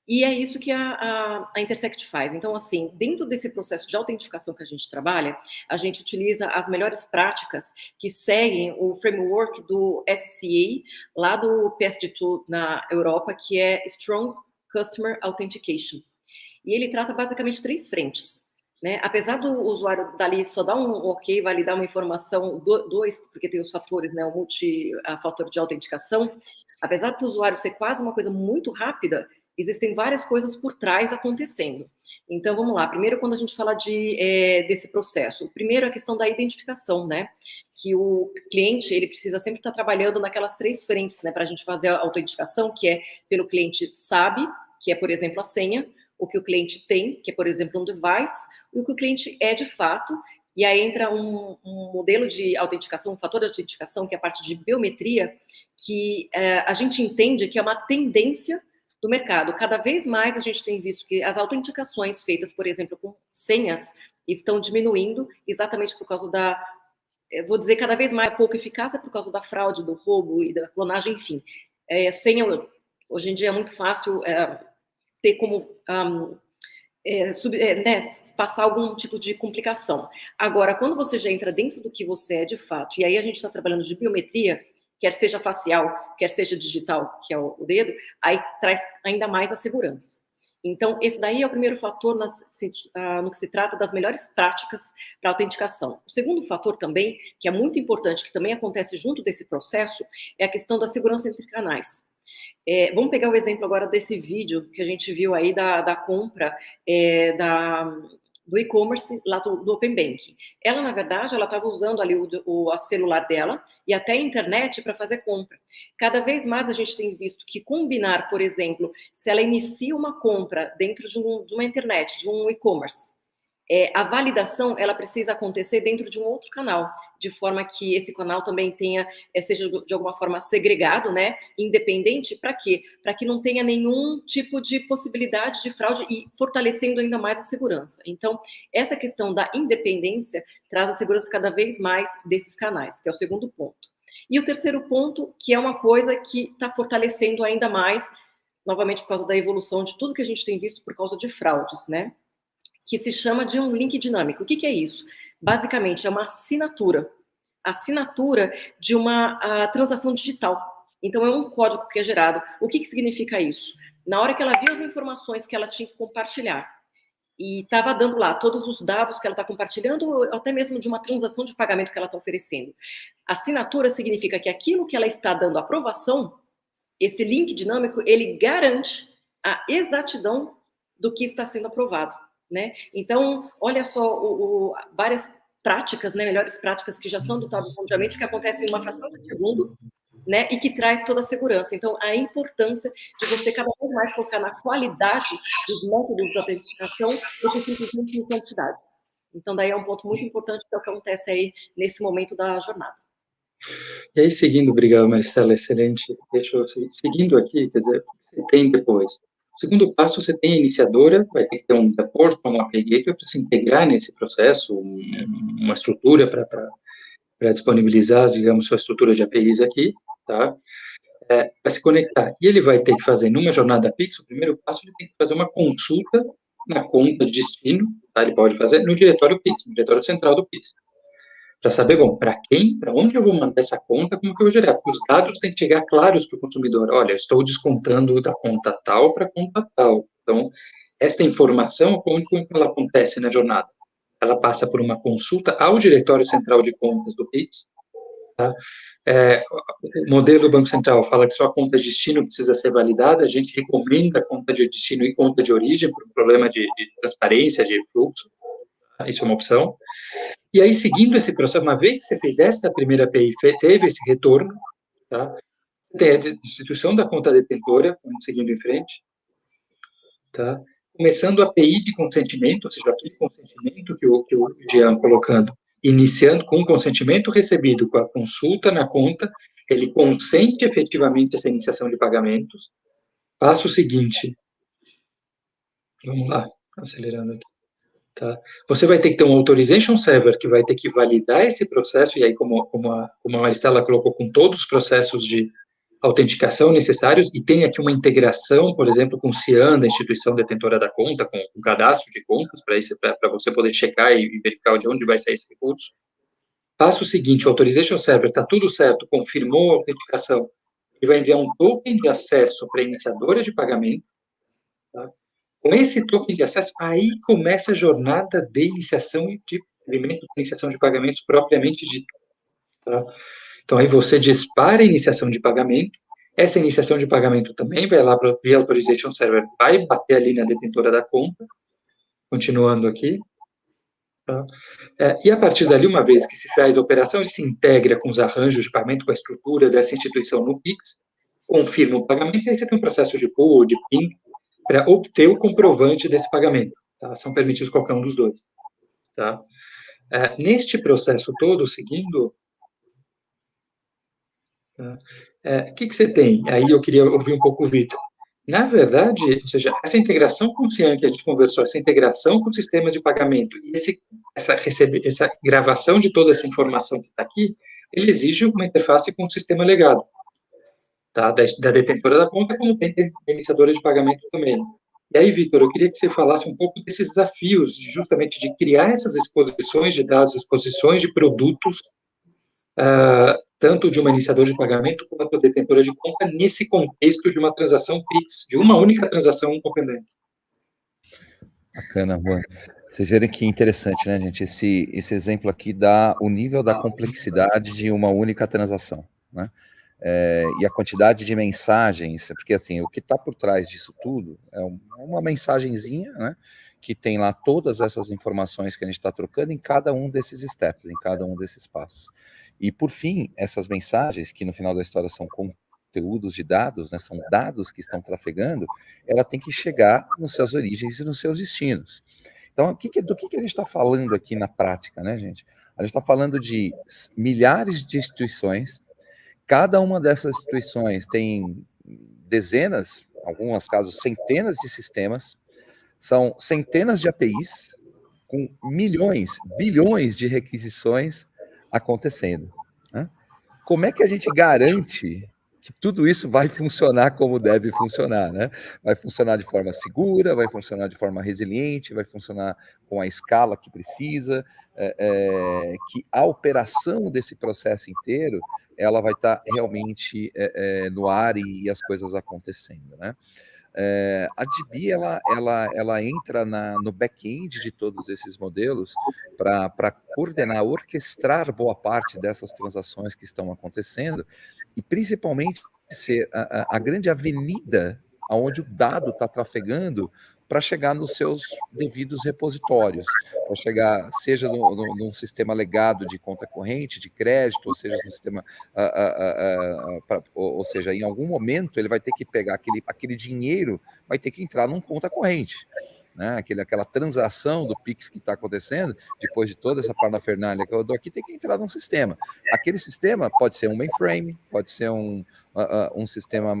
Speaker 4: E é isso que a Intersect faz. Então, assim, dentro desse processo de autentificação que a gente trabalha, a gente utiliza as melhores práticas que seguem o framework do SCA, lá do PSD2 na Europa, que é Strong Customer Authentication. E ele trata basicamente 3 frentes, né? Apesar do usuário dali só dar um ok, validar uma informação, 2, porque tem os fatores, né, o multifator de autenticação, apesar do usuário ser quase uma coisa muito rápida, existem várias coisas por trás acontecendo. Então, vamos lá. Primeiro, quando a gente fala desse processo, o primeiro é a questão da identificação, né? Que o cliente, ele precisa sempre estar trabalhando naquelas 3 frentes, né? Para a gente fazer a autenticação, que é pelo cliente sabe, que é, por exemplo, a senha, o que o cliente tem, que é, por exemplo, um device, e o que o cliente é de fato. E aí entra um modelo de autenticação, um fator de autenticação, que é a parte de biometria, que a gente entende que é uma tendência do mercado. Cada vez mais a gente tem visto que as autenticações feitas, por exemplo, com senhas, estão diminuindo exatamente por causa vou dizer, cada vez mais pouco eficácia por causa da fraude, do roubo e da clonagem, enfim. Senha, hoje em dia, é muito fácil ter como passar algum tipo de complicação. Agora, quando você já entra dentro do que você é de fato, e aí a gente está trabalhando de biometria, quer seja facial, quer seja digital, que é o dedo, aí traz ainda mais a segurança. Então, esse daí é o primeiro fator no que se trata das melhores práticas para autenticação. O segundo fator também, que é muito importante, que também acontece junto desse processo, é a questão da segurança entre canais. Vamos pegar o exemplo agora desse vídeo que a gente viu aí da compra do e-commerce lá do Open Banking. Ela, na verdade, ela estava usando ali o celular dela e até a internet para fazer compra. Cada vez mais a gente tem visto que combinar, por exemplo, se ela inicia uma compra dentro de uma internet, de um e-commerce, a validação ela precisa acontecer dentro de um outro canal, de forma que esse canal também seja de alguma forma segregado, né, independente, para quê? Para que não tenha nenhum tipo de possibilidade de fraude e fortalecendo ainda mais a segurança. Então, essa questão da independência traz a segurança cada vez mais desses canais, que é o segundo ponto. E o terceiro ponto, que é uma coisa que está fortalecendo ainda mais, novamente por causa da evolução de tudo que a gente tem visto por causa de fraudes, né? Que se chama de um link dinâmico. O que é isso? Basicamente, é uma assinatura de uma transação digital. Então, é um código que é gerado. O que significa isso? Na hora que ela viu as informações que ela tinha que compartilhar, e estava dando lá todos os dados que ela está compartilhando, ou até mesmo de uma transação de pagamento que ela está oferecendo. Assinatura significa que aquilo que ela está dando aprovação, esse link dinâmico, ele garante a exatidão do que está sendo aprovado, né? Então, olha só várias práticas, né, melhores práticas que já são adotadas mundialmente, que acontecem em uma fração de segundo, né, e que traz toda a segurança. Então, a importância de você cada vez mais focar na qualidade dos métodos de autenticação do que simplesmente em quantidade. Então, daí é um ponto muito importante que acontece aí nesse momento da jornada.
Speaker 3: E aí, seguindo, obrigado, Maristela, excelente. Seguindo aqui, quer dizer, você tem depois. O segundo passo, você tem a iniciadora, vai ter que ter um report, um API Gateway para se integrar nesse processo, uma estrutura para disponibilizar, digamos, sua estrutura de APIs aqui, tá? Para se conectar. E ele vai ter que fazer, numa jornada Pix, o primeiro passo, ele tem que fazer uma consulta na conta de destino, tá? Ele pode fazer no diretório Pix, no diretório central do Pix. Para saber, bom, para quem, para onde eu vou mandar essa conta, como que eu vou gerar? Porque os dados têm que chegar claros para o consumidor. Olha, eu estou descontando da conta tal para conta tal. Então, essa informação, como ela acontece na jornada? Ela passa por uma consulta ao diretório central de contas do Pix, tá? O modelo do Banco Central fala que só a conta de destino precisa ser validada, a gente recomenda a conta de destino e conta de origem, por um problema de transparência, de fluxo, tá? Isso é uma opção. E aí, seguindo esse processo, uma vez que você fez essa primeira API, teve esse retorno, tá? Tem a instituição da conta detentora, seguindo em frente, tá? Começando a API de consentimento, ou seja, aquele consentimento que o Jean colocando, iniciando com o consentimento recebido com a consulta na conta, ele consente efetivamente essa iniciação de pagamentos. Passo seguinte, vamos lá, acelerando aqui. Tá? Você vai ter que ter um authorization server que vai ter que validar esse processo, e aí, como a Maristela colocou, com todos os processos de autenticação necessários, e tem aqui uma integração, por exemplo, com o CIAN, da instituição detentora da conta, com cadastro de contas, para você poder checar e verificar de onde vai sair esse recurso. Passo seguinte, o authorization server está tudo certo, confirmou a autenticação, ele vai enviar um token de acesso para a iniciadora de pagamento, tá? Com esse token de acesso, aí começa a jornada de iniciação de recebimento, de iniciação de pagamentos propriamente dito. Tá? Então, aí você dispara a iniciação de pagamento, essa iniciação de pagamento também vai lá para via Authorization Server, vai bater ali na detentora da conta, continuando aqui. Tá? E a partir dali, uma vez que se faz a operação, ele se integra com os arranjos de pagamento, com a estrutura dessa instituição no Pix, confirma o pagamento, e aí você tem um processo de pull, de PIN, para obter o comprovante desse pagamento. Tá? São permitidos qualquer um dos dois. Tá? Neste processo todo, seguindo, tá? O que você tem? Aí eu queria ouvir um pouco o Vitor. Na verdade, ou seja, essa integração com o CIAN que a gente conversou, essa integração com o sistema de pagamento, e essa gravação de toda essa informação que está aqui, ele exige uma interface com o sistema legado. Tá, da detentora da conta, como tem iniciadora de pagamento também. E aí, Vitor, eu queria que você falasse um pouco desses desafios, justamente de criar essas exposições de dados, exposições de produtos, tanto de uma iniciadora de pagamento quanto da detentora de conta, nesse contexto de uma transação Pix, de uma única transação com o Open Bank.
Speaker 1: Bacana, Juan. Vocês verem que interessante, né, gente? Esse exemplo aqui dá o nível da complexidade de uma única transação, né? E a quantidade de mensagens, porque assim, o que está por trás disso tudo é uma mensagenzinha, né, que tem lá todas essas informações que a gente está trocando em cada um desses steps, em cada um desses passos. E por fim, essas mensagens, que no final da história são conteúdos de dados, né, são dados que estão trafegando, ela tem que chegar nas suas origens e nos seus destinos. Então, do que a gente está falando aqui na prática, né, gente? A gente está falando de milhares de instituições. Cada uma dessas instituições tem dezenas, em alguns casos centenas de sistemas, são centenas de APIs, com milhões, bilhões de requisições acontecendo, né? Como é que a gente garante que tudo isso vai funcionar como deve funcionar, né? Vai funcionar de forma segura, vai funcionar de forma resiliente, vai funcionar com a escala que precisa, que a operação desse processo inteiro, ela vai estar realmente no ar e as coisas acontecendo, né? A DB, ela entra no back-end de todos esses modelos para coordenar, orquestrar boa parte dessas transações que estão acontecendo e principalmente ser a grande avenida onde o dado está trafegando para chegar nos seus devidos repositórios, para chegar, seja num sistema legado de conta corrente, de crédito, ou seja, no sistema, ou seja, em algum momento ele vai ter que pegar aquele dinheiro, vai ter que entrar num conta corrente, né? Aquela transação do Pix que está acontecendo, depois de toda essa parafernália que eu dou aqui, tem que entrar num sistema. Aquele sistema pode ser um mainframe, pode ser um sistema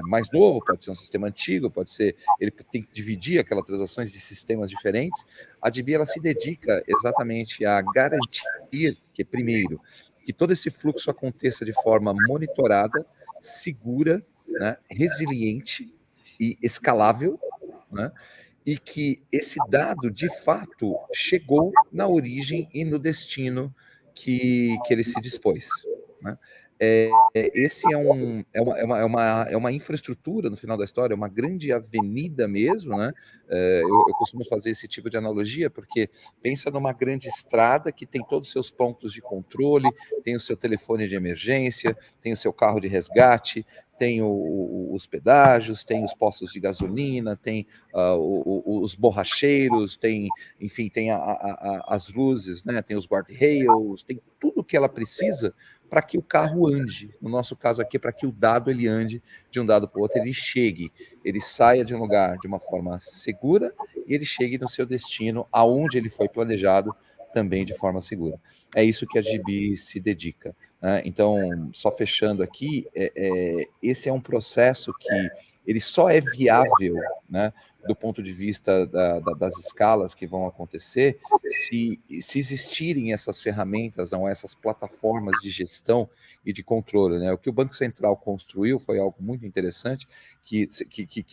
Speaker 1: mais novo, pode ser um sistema antigo, pode ser... Ele tem que dividir aquelas transações de sistemas diferentes. A DB, ela se dedica exatamente a garantir que, primeiro, que todo esse fluxo aconteça de forma monitorada, segura, né, resiliente e escalável, né? E que esse dado, de fato, chegou na origem e no destino que ele se dispôs, né? Esse é uma infraestrutura, no final da história, uma grande avenida mesmo, né? Eu costumo fazer esse tipo de analogia, porque pensa numa grande estrada que tem todos os seus pontos de controle, tem o seu telefone de emergência, tem o seu carro de resgate, tem os pedágios, tem os postos de gasolina, tem os borracheiros, tem, enfim, tem as luzes, né? Tem os guardrails, tem tudo que ela precisa para que o carro ande. No nosso caso aqui, para que o dado ele ande de um dado para o outro, ele chegue, ele saia de um lugar de uma forma segura e ele chegue no seu destino, aonde ele foi planejado, também de forma segura. É isso que a GB se dedica, né? Então, só fechando aqui, esse é um processo que ele só é viável, né, do ponto de vista das escalas que vão acontecer, se existirem essas ferramentas, não, essas plataformas de gestão e de controle, né? O que o Banco Central construiu foi algo muito interessante, que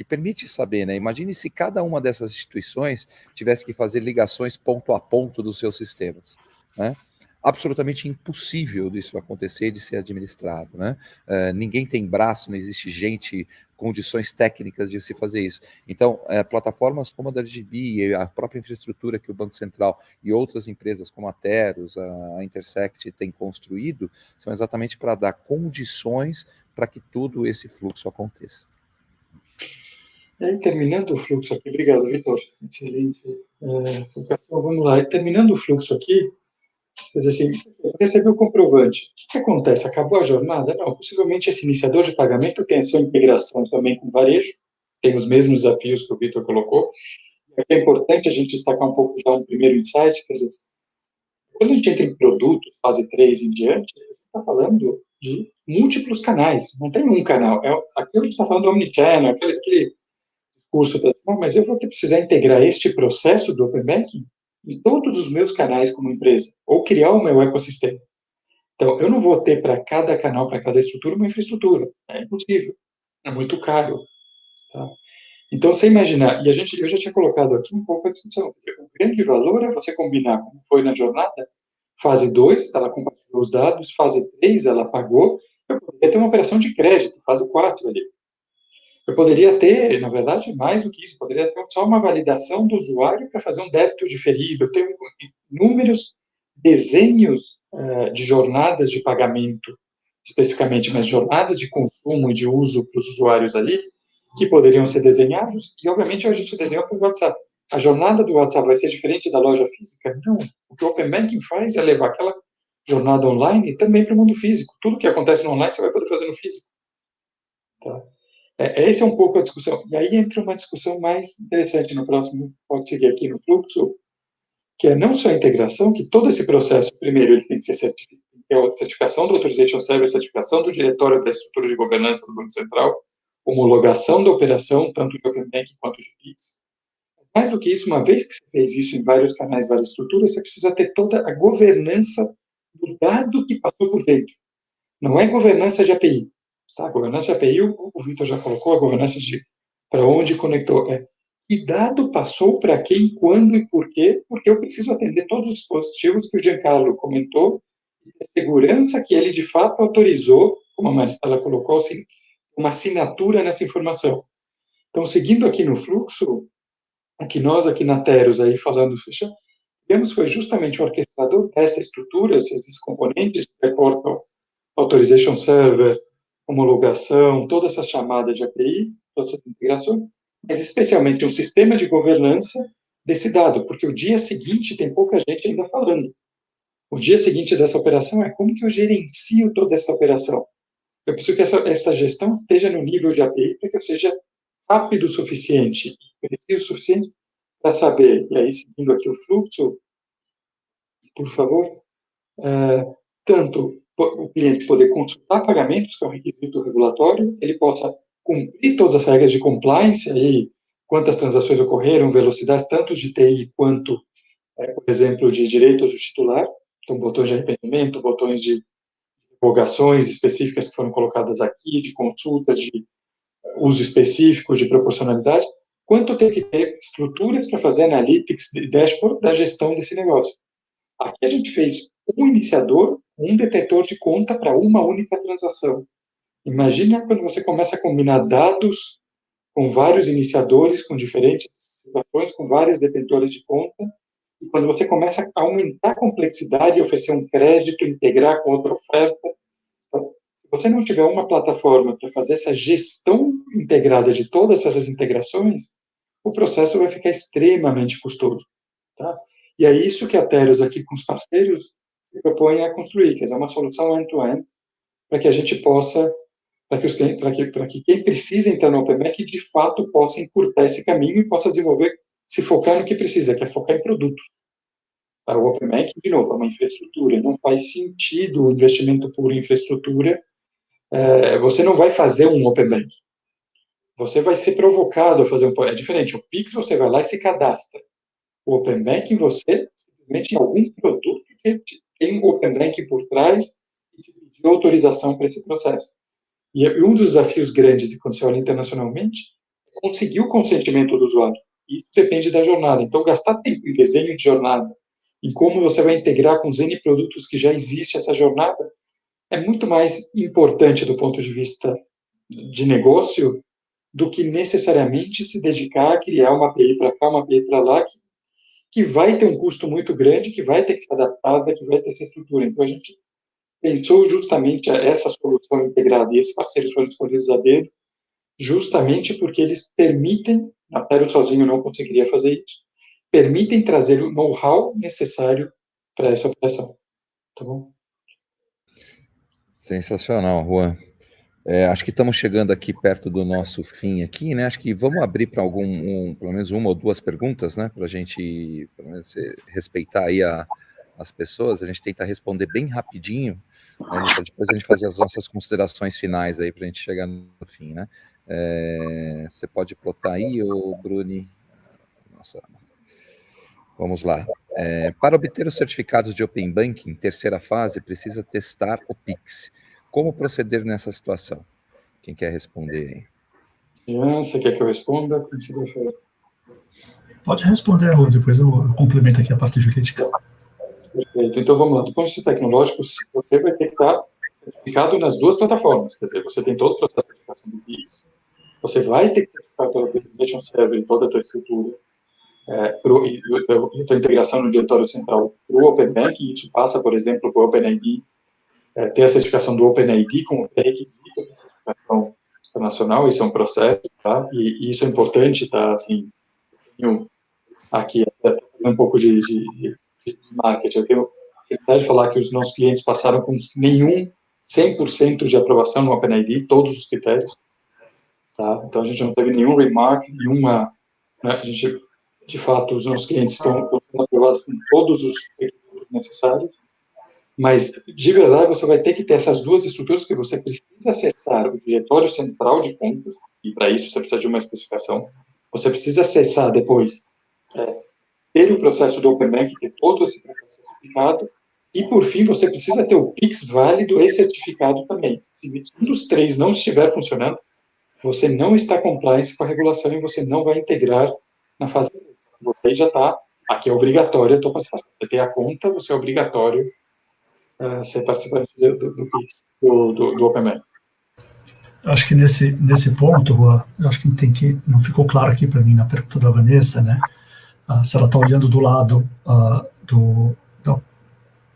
Speaker 1: permite saber, né? Imagine se cada uma dessas instituições tivesse que fazer ligações ponto a ponto dos seus sistemas, né? Absolutamente impossível disso acontecer, de ser administrado, né? Ninguém tem braço, não existe gente, condições técnicas de se fazer isso. Então, plataformas como a da GB, a própria infraestrutura que o Banco Central e outras empresas como a Teros, a Intersect têm construído, são exatamente para dar condições para que todo esse fluxo aconteça.
Speaker 3: E aí, terminando o fluxo aqui, obrigado, Vitor, excelente. Vamos lá, e terminando o fluxo aqui, quer dizer assim, recebeu o comprovante. O que acontece? Acabou a jornada? Não, possivelmente esse iniciador de pagamento tem a sua integração também com o varejo, tem os mesmos desafios que o Vitor colocou. É importante a gente destacar um pouco já no primeiro insight, quer dizer, quando a gente entra em produto, fase 3 em diante, a gente está falando de múltiplos canais, não tem um canal. Aqui a gente está falando do Omnichannel, aquele curso, mas eu vou precisar integrar este processo do Open Banking em todos os meus canais como empresa, ou criar o meu ecossistema. Então, eu não vou ter para cada canal, para cada estrutura, uma infraestrutura. É impossível. É muito caro. Tá? Então, você imaginar, e eu já tinha colocado aqui um pouco a discussão, o grande valor é você combinar, como foi na jornada, fase 2, ela compartilhou os dados, fase 3, ela pagou, eu poderia ter uma operação de crédito, fase 4 ali. Eu poderia ter, na verdade, mais do que isso, poderia ter só uma validação do usuário para fazer um débito diferido. Eu tenho inúmeros desenhos de jornadas de pagamento, especificamente, mas jornadas de consumo e de uso para os usuários ali, que poderiam ser desenhados, e obviamente a gente desenhou para o WhatsApp. A jornada do WhatsApp vai ser diferente da loja física? Não. O que o Open Banking faz é levar aquela jornada online também para o mundo físico. Tudo que acontece no online você vai poder fazer no físico. Tá? Essa é um pouco a discussão. E aí entra uma discussão mais interessante no próximo, pode seguir aqui no fluxo, que é não só a integração, que todo esse processo, primeiro, ele tem que ser certificação do Authorization Server, certificação do diretório da estrutura de governança do Banco Central, homologação da operação, tanto de Open Banking quanto de PIX. Mais do que isso, uma vez que você fez isso em vários canais, várias estruturas, você precisa ter toda a governança do dado que passou por dentro. Não é governança de API. Tá? A governança de API, o Vitor já colocou, a governança de para onde conectou. Que dado passou para quem, quando e por quê? Porque eu preciso atender todos os dispositivos que o Giancarlo comentou, e a segurança que ele, de fato, autorizou, como a Maristela colocou, assim, uma assinatura nessa informação. Então, seguindo aqui no fluxo, o que nós aqui na Teros, aí falando, fechando, tivemos foi justamente o orquestrador dessa estrutura, esses componentes que reportam Authorization Server, homologação, toda essa chamada de API, todas essas integrações, mas especialmente um sistema de governança desse dado, porque o dia seguinte tem pouca gente ainda falando. O dia seguinte dessa operação é como que eu gerencio toda essa operação. Eu preciso que essa gestão esteja no nível de API para que eu seja rápido o suficiente, preciso o suficiente para saber, e aí seguindo aqui o fluxo, por favor, tanto o cliente poder consultar pagamentos, que é um requisito regulatório, ele possa cumprir todas as regras de compliance, aí, quantas transações ocorreram, velocidades, tanto de TI quanto, por exemplo, de direitos do titular, então botões de arrependimento, botões de revogações específicas que foram colocadas aqui, de consultas, de uso específico, de proporcionalidade, quanto tem que ter estruturas para fazer analytics e dashboard da gestão desse negócio. Aqui a gente fez um iniciador, um detetor de conta para uma única transação. Imagina quando você começa a combinar dados com vários iniciadores, com diferentes situações, com várias detentoras de conta, e quando você começa a aumentar a complexidade e oferecer um crédito, integrar com outra oferta. Então, se você não tiver uma plataforma para fazer essa gestão integrada de todas essas integrações, o processo vai ficar extremamente custoso. Tá? E é isso que a Teros aqui com os parceiros, se propõe a construir, quer dizer, uma solução end-to-end, para que a gente possa, para que quem precisa entrar no Open Banking, de fato, possa encurtar esse caminho e possa desenvolver, se focar no que precisa, que é focar em produtos. O Open Banking, de novo, é uma infraestrutura, não faz sentido o investimento puro em infraestrutura. Você não vai fazer um Open Banking. Você vai ser provocado a fazer é diferente. O Pix, você vai lá e se cadastra. O Open Banking, você simplesmente em algum produto que tem um Open Banking por trás e te pediu autorização para esse processo. E um dos desafios grandes, quando você olha internacionalmente, é conseguir o consentimento do usuário. Isso depende da jornada. Então, gastar tempo em desenho de jornada, em como você vai integrar com os N produtos que já existe essa jornada, é muito mais importante do ponto de vista de negócio do que necessariamente se dedicar a criar uma API para cá, uma API para lá, que vai ter um custo muito grande, que vai ter que ser adaptada, que vai ter essa estrutura. Então, a gente pensou justamente essa solução integrada, e esses parceiros foram escolhidos a dedo, justamente porque eles permitem, a Tero sozinho não conseguiria fazer isso, permitem trazer o know-how necessário para essa operação. Tá bom?
Speaker 1: Sensacional, Juan. Acho que estamos chegando aqui perto do nosso fim aqui, né? Acho que vamos abrir para pelo menos uma ou duas perguntas, né? Para a gente, pelo menos, respeitar aí as pessoas. A gente tenta responder bem rapidinho, né? Para depois a gente fazer as nossas considerações finais aí para a gente chegar no fim, né? Você pode plotar aí, ô Bruni? Nossa. Vamos lá. Para obter os certificados de Open Banking, terceira fase, precisa testar o Pix. Como proceder nessa situação? Quem quer responder aí?
Speaker 3: Você quer que eu responda? Como você prefere?
Speaker 2: Pode responder, Rô, depois eu complemento aqui a parte jurídica.
Speaker 3: Perfeito. Então, vamos lá. Do ponto de vista tecnológico, você vai ter que estar certificado nas duas plataformas. Quer dizer, você tem todo o processo de certificação do Pix, você vai ter que certificar toda a Authorization Server e toda a tua estrutura, a tua integração no diretório central para o Open Banking. Isso passa, por exemplo, para o OpenID, ter a certificação do OpenID como pré-requisito da certificação internacional. Isso é um processo, tá? E isso é importante, tá? Assim, aqui, fazendo um pouco de marketing. Eu tenho a felicidade de falar que os nossos clientes passaram com 100% de aprovação no OpenID, todos os critérios, tá? Então, a gente não teve nenhum remark, nenhuma, né? A gente, de fato, os nossos clientes estão aprovados com todos os requisitos necessários. Mas, de verdade, você vai ter que ter essas duas estruturas, que você precisa acessar o diretório central de contas, e para isso você precisa de uma especificação. Você precisa acessar depois, ter o processo do Open Banking, ter todo esse processo certificado, e, por fim, você precisa ter o Pix válido e certificado também. Se um dos três não estiver funcionando, você não está compliance com a regulação e você não vai integrar na fase 3. Você já está, aqui é obrigatório a tua participação. Você tem a conta, você é obrigatório ser participante do Open Banking.
Speaker 2: Acho que nesse ponto, Juan, acho que não ficou claro aqui para mim na pergunta da Vanessa, né? Se ela está olhando do lado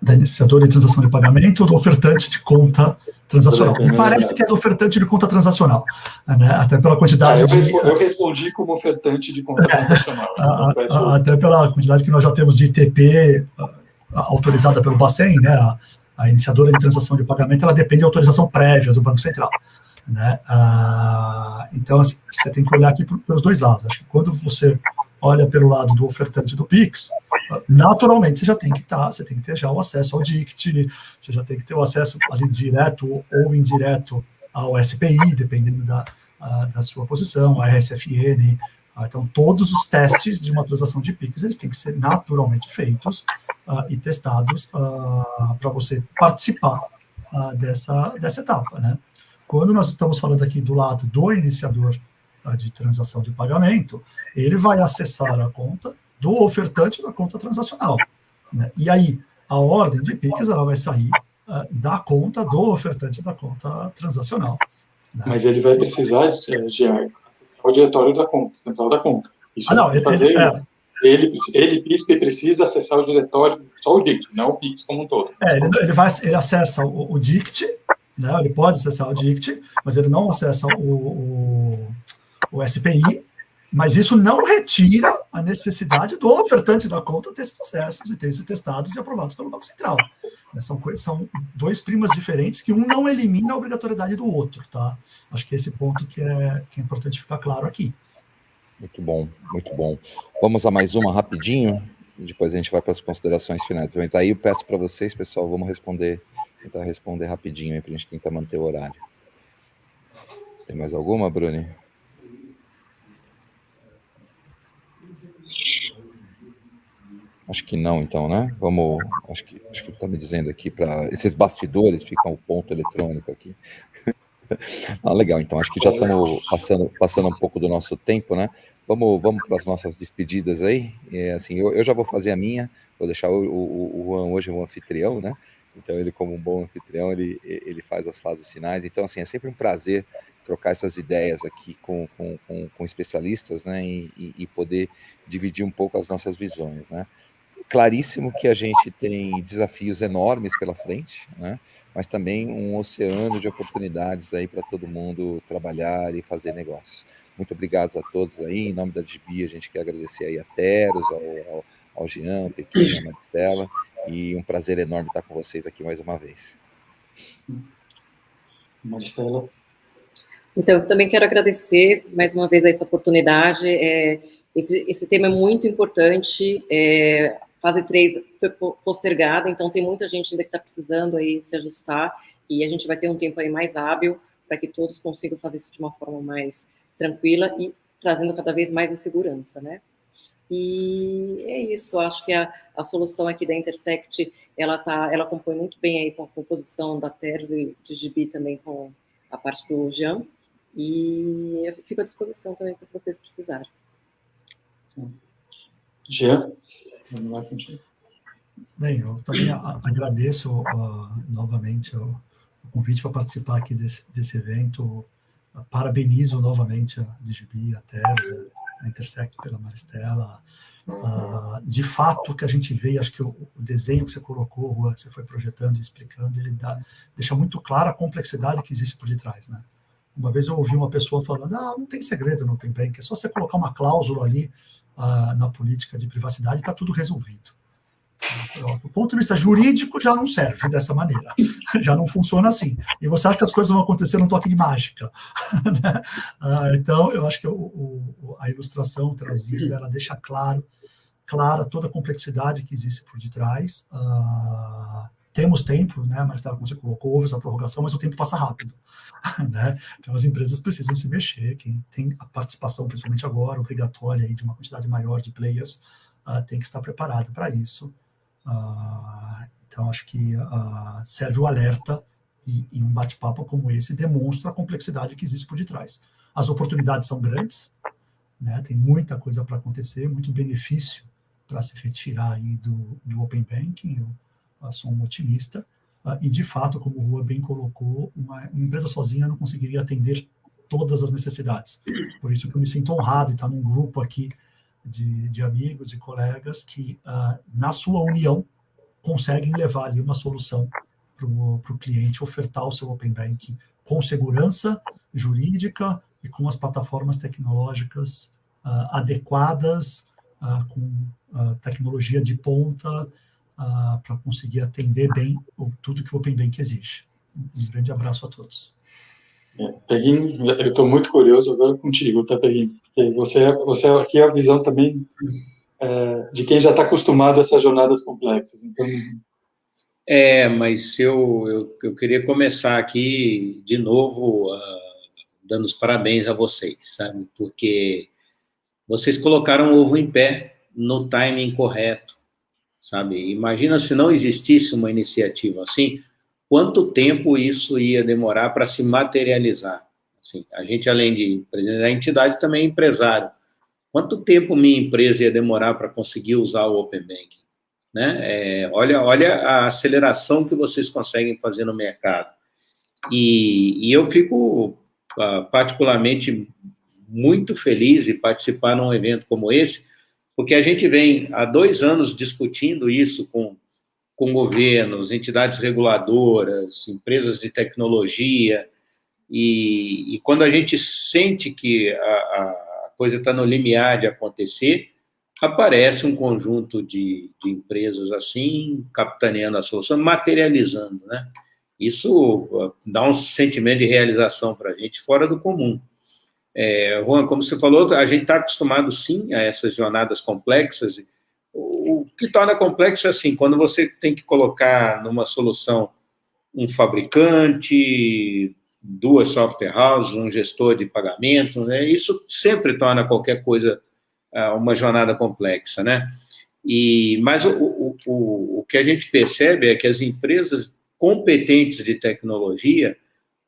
Speaker 2: da iniciadora de transação de pagamento ou do ofertante de conta transacional. Me parece que é do ofertante de conta transacional, né? Até pela quantidade
Speaker 3: eu respondi como ofertante de conta transacional.
Speaker 2: Até pela quantidade que nós já temos de ITP autorizada pelo Bacen, né? A iniciadora de transação de pagamento, ela depende de autorização prévia do Banco Central, né? Então, assim, você tem que olhar aqui pelos dois lados. Acho que quando você olha pelo lado do ofertante do Pix, naturalmente você já tem que ter já o acesso ao DICT, você já tem que ter o acesso ali direto ou indireto ao SPI, dependendo da sua posição, a RSFN. Então, todos os testes de uma transação de Pix, eles têm que ser naturalmente feitos e testados para você participar dessa etapa, né? Quando nós estamos falando aqui do lado do iniciador de transação de pagamento, ele vai acessar a conta do ofertante da conta transacional, né? E aí, a ordem de Pix ela vai sair da conta do ofertante da conta transacional, né? Mas
Speaker 3: ele vai precisar de acessar o diretório da conta, central da conta. Isso ele precisa acessar o diretório, só o DICT, não o Pix como um todo.
Speaker 2: Ele acessa o DICT, né? Ele pode acessar o DICT, mas ele não acessa o SPI, Mas isso não retira a necessidade do ofertante da conta ter esses acessos e ter isso testados e aprovados pelo Banco Central. São dois primas diferentes que um não elimina a obrigatoriedade do outro, tá? Acho que é esse ponto que é importante ficar claro aqui.
Speaker 1: Muito bom, muito bom. Vamos a mais uma rapidinho, e depois a gente vai para as considerações finais. Mas aí eu peço para vocês, pessoal, vamos tentar responder rapidinho, para a gente tentar manter o horário. Tem mais alguma, Bruni? Acho que não, então, né? Vamos. Acho que está me dizendo aqui para esses bastidores, fica um ponto eletrônico aqui. Legal, então acho que já estamos passando um pouco do nosso tempo, né? Vamos para as nossas despedidas aí. Assim, eu já vou fazer a minha, vou deixar o Juan hoje o anfitrião, né? Então ele, como um bom anfitrião, ele faz as fases finais. Então, assim, é sempre um prazer trocar essas ideias aqui com especialistas, né? E poder dividir um pouco as nossas visões, né? Claríssimo que a gente tem desafios enormes pela frente, né? Mas também um oceano de oportunidades aí para todo mundo trabalhar e fazer negócios. Muito obrigado a todos aí, em nome da DGB, a gente quer agradecer aí a Teros, ao Jean, Pequim, a Maristela, e um prazer enorme estar com vocês aqui mais uma vez.
Speaker 3: Maristela.
Speaker 4: Então, eu também quero agradecer mais uma vez essa oportunidade. Esse tema é muito importante. Fase 3 foi postergada, então tem muita gente ainda que está precisando aí se ajustar, e a gente vai ter um tempo aí mais hábil para que todos consigam fazer isso de uma forma mais tranquila e trazendo cada vez mais a segurança, né? E é isso, acho que a solução aqui da Intersect, ela compõe muito bem aí com a composição da Teros e de GB também com a parte do Jean, e eu fico à disposição também para vocês precisarem.
Speaker 3: Jean, vamos lá contigo.
Speaker 2: Bem, eu também agradeço novamente o convite para participar aqui desse evento. Parabenizo novamente a DGB, a Teros, a Intersect pela Maristela. De fato, que a gente vê, acho que o desenho que você colocou, Juan, que você foi projetando e explicando, ele deixa muito clara a complexidade que existe por detrás, né? Uma vez eu ouvi uma pessoa falando, não tem segredo no Open Bank, é só você colocar uma cláusula ali na política de privacidade e está tudo resolvido. Do ponto de vista jurídico, já não serve dessa maneira. Já não funciona assim. E você acha que as coisas vão acontecer num toque de mágica. Então, eu acho que a ilustração trazida, ela deixa clara toda a complexidade que existe por detrás. Temos tempo, né, Maristela, como você colocou, houve essa prorrogação, mas o tempo passa rápido. Né? Então, as empresas precisam se mexer. Quem tem a participação, principalmente agora, obrigatória aí, de uma quantidade maior de players, tem que estar preparado para isso. Então, acho que serve o alerta e um bate-papo como esse demonstra a complexidade que existe por detrás. As oportunidades são grandes, né? Tem muita coisa para acontecer, muito benefício para se retirar aí do Open Banking. Eu sou um otimista e, de fato, como o Juan bem colocou, uma empresa sozinha não conseguiria atender todas as necessidades. Por isso que eu me sinto honrado de estar num grupo aqui de amigos, de colegas que, na sua união, conseguem levar ali uma solução para o cliente ofertar o seu Open Banking com segurança jurídica e com as plataformas tecnológicas adequadas, com tecnologia de ponta, para conseguir atender bem tudo que o Open Banking exige. Um grande abraço a todos.
Speaker 3: Peguim, eu estou muito curioso agora contigo, tá, Peguim? Porque você aqui é a visão também de quem já está acostumado a essas jornadas complexas. Então...
Speaker 5: mas eu queria começar aqui, de novo, dando os parabéns a vocês, sabe? Porque vocês colocaram o ovo em pé no timing correto, sabe? Imagina se não existisse uma iniciativa assim, quanto tempo isso ia demorar para se materializar? Assim, a gente, além de presidente da entidade, também é empresário. Quanto tempo minha empresa ia demorar para conseguir usar o Open Banking? Né? Olha a aceleração que vocês conseguem fazer no mercado. E eu fico particularmente muito feliz de participar num evento como esse, porque a gente vem há 2 anos discutindo isso com governos, entidades reguladoras, empresas de tecnologia, e quando a gente sente que a coisa está no limiar de acontecer, aparece um conjunto de empresas assim, capitaneando a solução, materializando, né? Isso dá um sentimento de realização para a gente fora do comum. Juan, como você falou, a gente está acostumado, sim, a essas jornadas complexas. O que torna complexo é assim, quando você tem que colocar numa solução um fabricante, 2 software houses, um gestor de pagamento, né? Isso sempre torna qualquer coisa uma jornada complexa, né? Mas o que a gente percebe é que as empresas competentes de tecnologia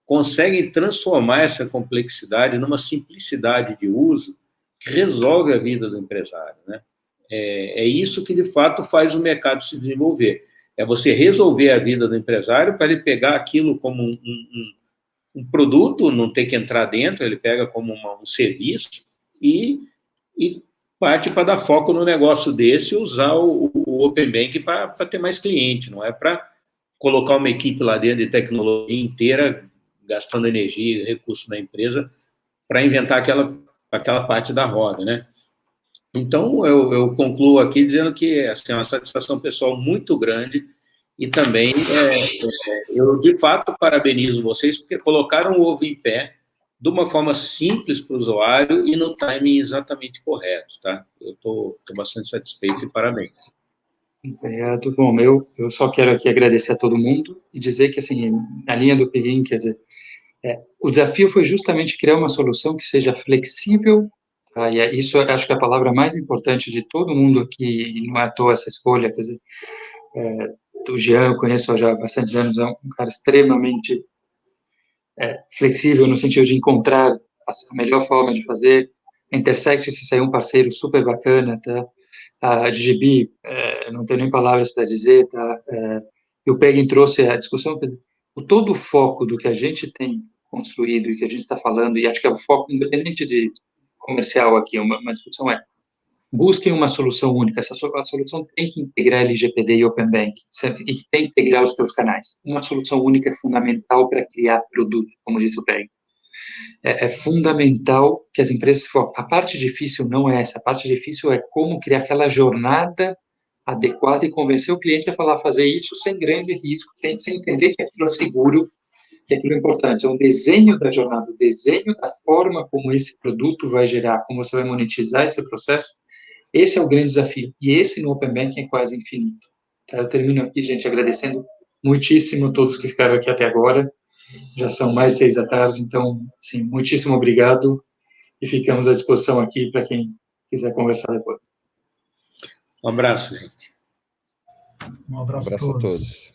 Speaker 5: conseguem transformar essa complexidade numa simplicidade de uso que resolve a vida do empresário, né? É isso que, de fato, faz o mercado se desenvolver. É você resolver a vida do empresário para ele pegar aquilo como um produto, não ter que entrar dentro, ele pega como um serviço e parte para dar foco no negócio desse e usar o Open Banking para ter mais cliente, não é para colocar uma equipe lá dentro de tecnologia inteira, gastando energia e recursos da empresa para inventar aquela parte da roda, né? Então, eu concluo aqui dizendo que assim, é uma satisfação pessoal muito grande e também eu, de fato, parabenizo vocês porque colocaram o ovo em pé de uma forma simples para o usuário e no timing exatamente correto, tá? Eu estou bastante satisfeito e parabéns.
Speaker 3: Obrigado. Bom, eu só quero aqui agradecer a todo mundo e dizer que, assim, na linha do Peguin, quer dizer, o desafio foi justamente criar uma solução que seja flexível, tá? E isso eu acho que é a palavra mais importante de todo mundo aqui, e não é à toa essa escolha, quer dizer, o Jean eu conheço já há bastantes anos, é um cara extremamente flexível no sentido de encontrar a melhor forma de fazer. A Intersect se saiu um parceiro super bacana, tá? A GGB, não tenho nem palavras para dizer, tá? E o Peguin trouxe a discussão, quer dizer, todo o foco do que a gente tem construído e que a gente está falando, e acho que é o foco independente de comercial aqui, uma discussão busquem uma solução única. A solução tem que integrar LGPD e Open Banking, e que tem que integrar os seus canais. Uma solução única é fundamental para criar produtos, como disse o Peguin. É fundamental que as empresas... A parte difícil não é essa. A parte difícil é como criar aquela jornada adequada e convencer o cliente a fazer isso sem grande risco, sem entender que aquilo é seguro, que aquilo é importante. É um desenho da jornada, o desenho da forma como esse produto vai gerar, como você vai monetizar esse processo. Esse é o grande desafio. E esse no Open Banking é quase infinito. Tá? Eu termino aqui, gente, agradecendo muitíssimo a todos que ficaram aqui até agora. Já são mais 6 da tarde, então, assim, muitíssimo obrigado e ficamos à disposição aqui para quem quiser conversar depois.
Speaker 5: Um abraço, gente.
Speaker 2: Um abraço a
Speaker 1: a
Speaker 2: todos.
Speaker 1: todos.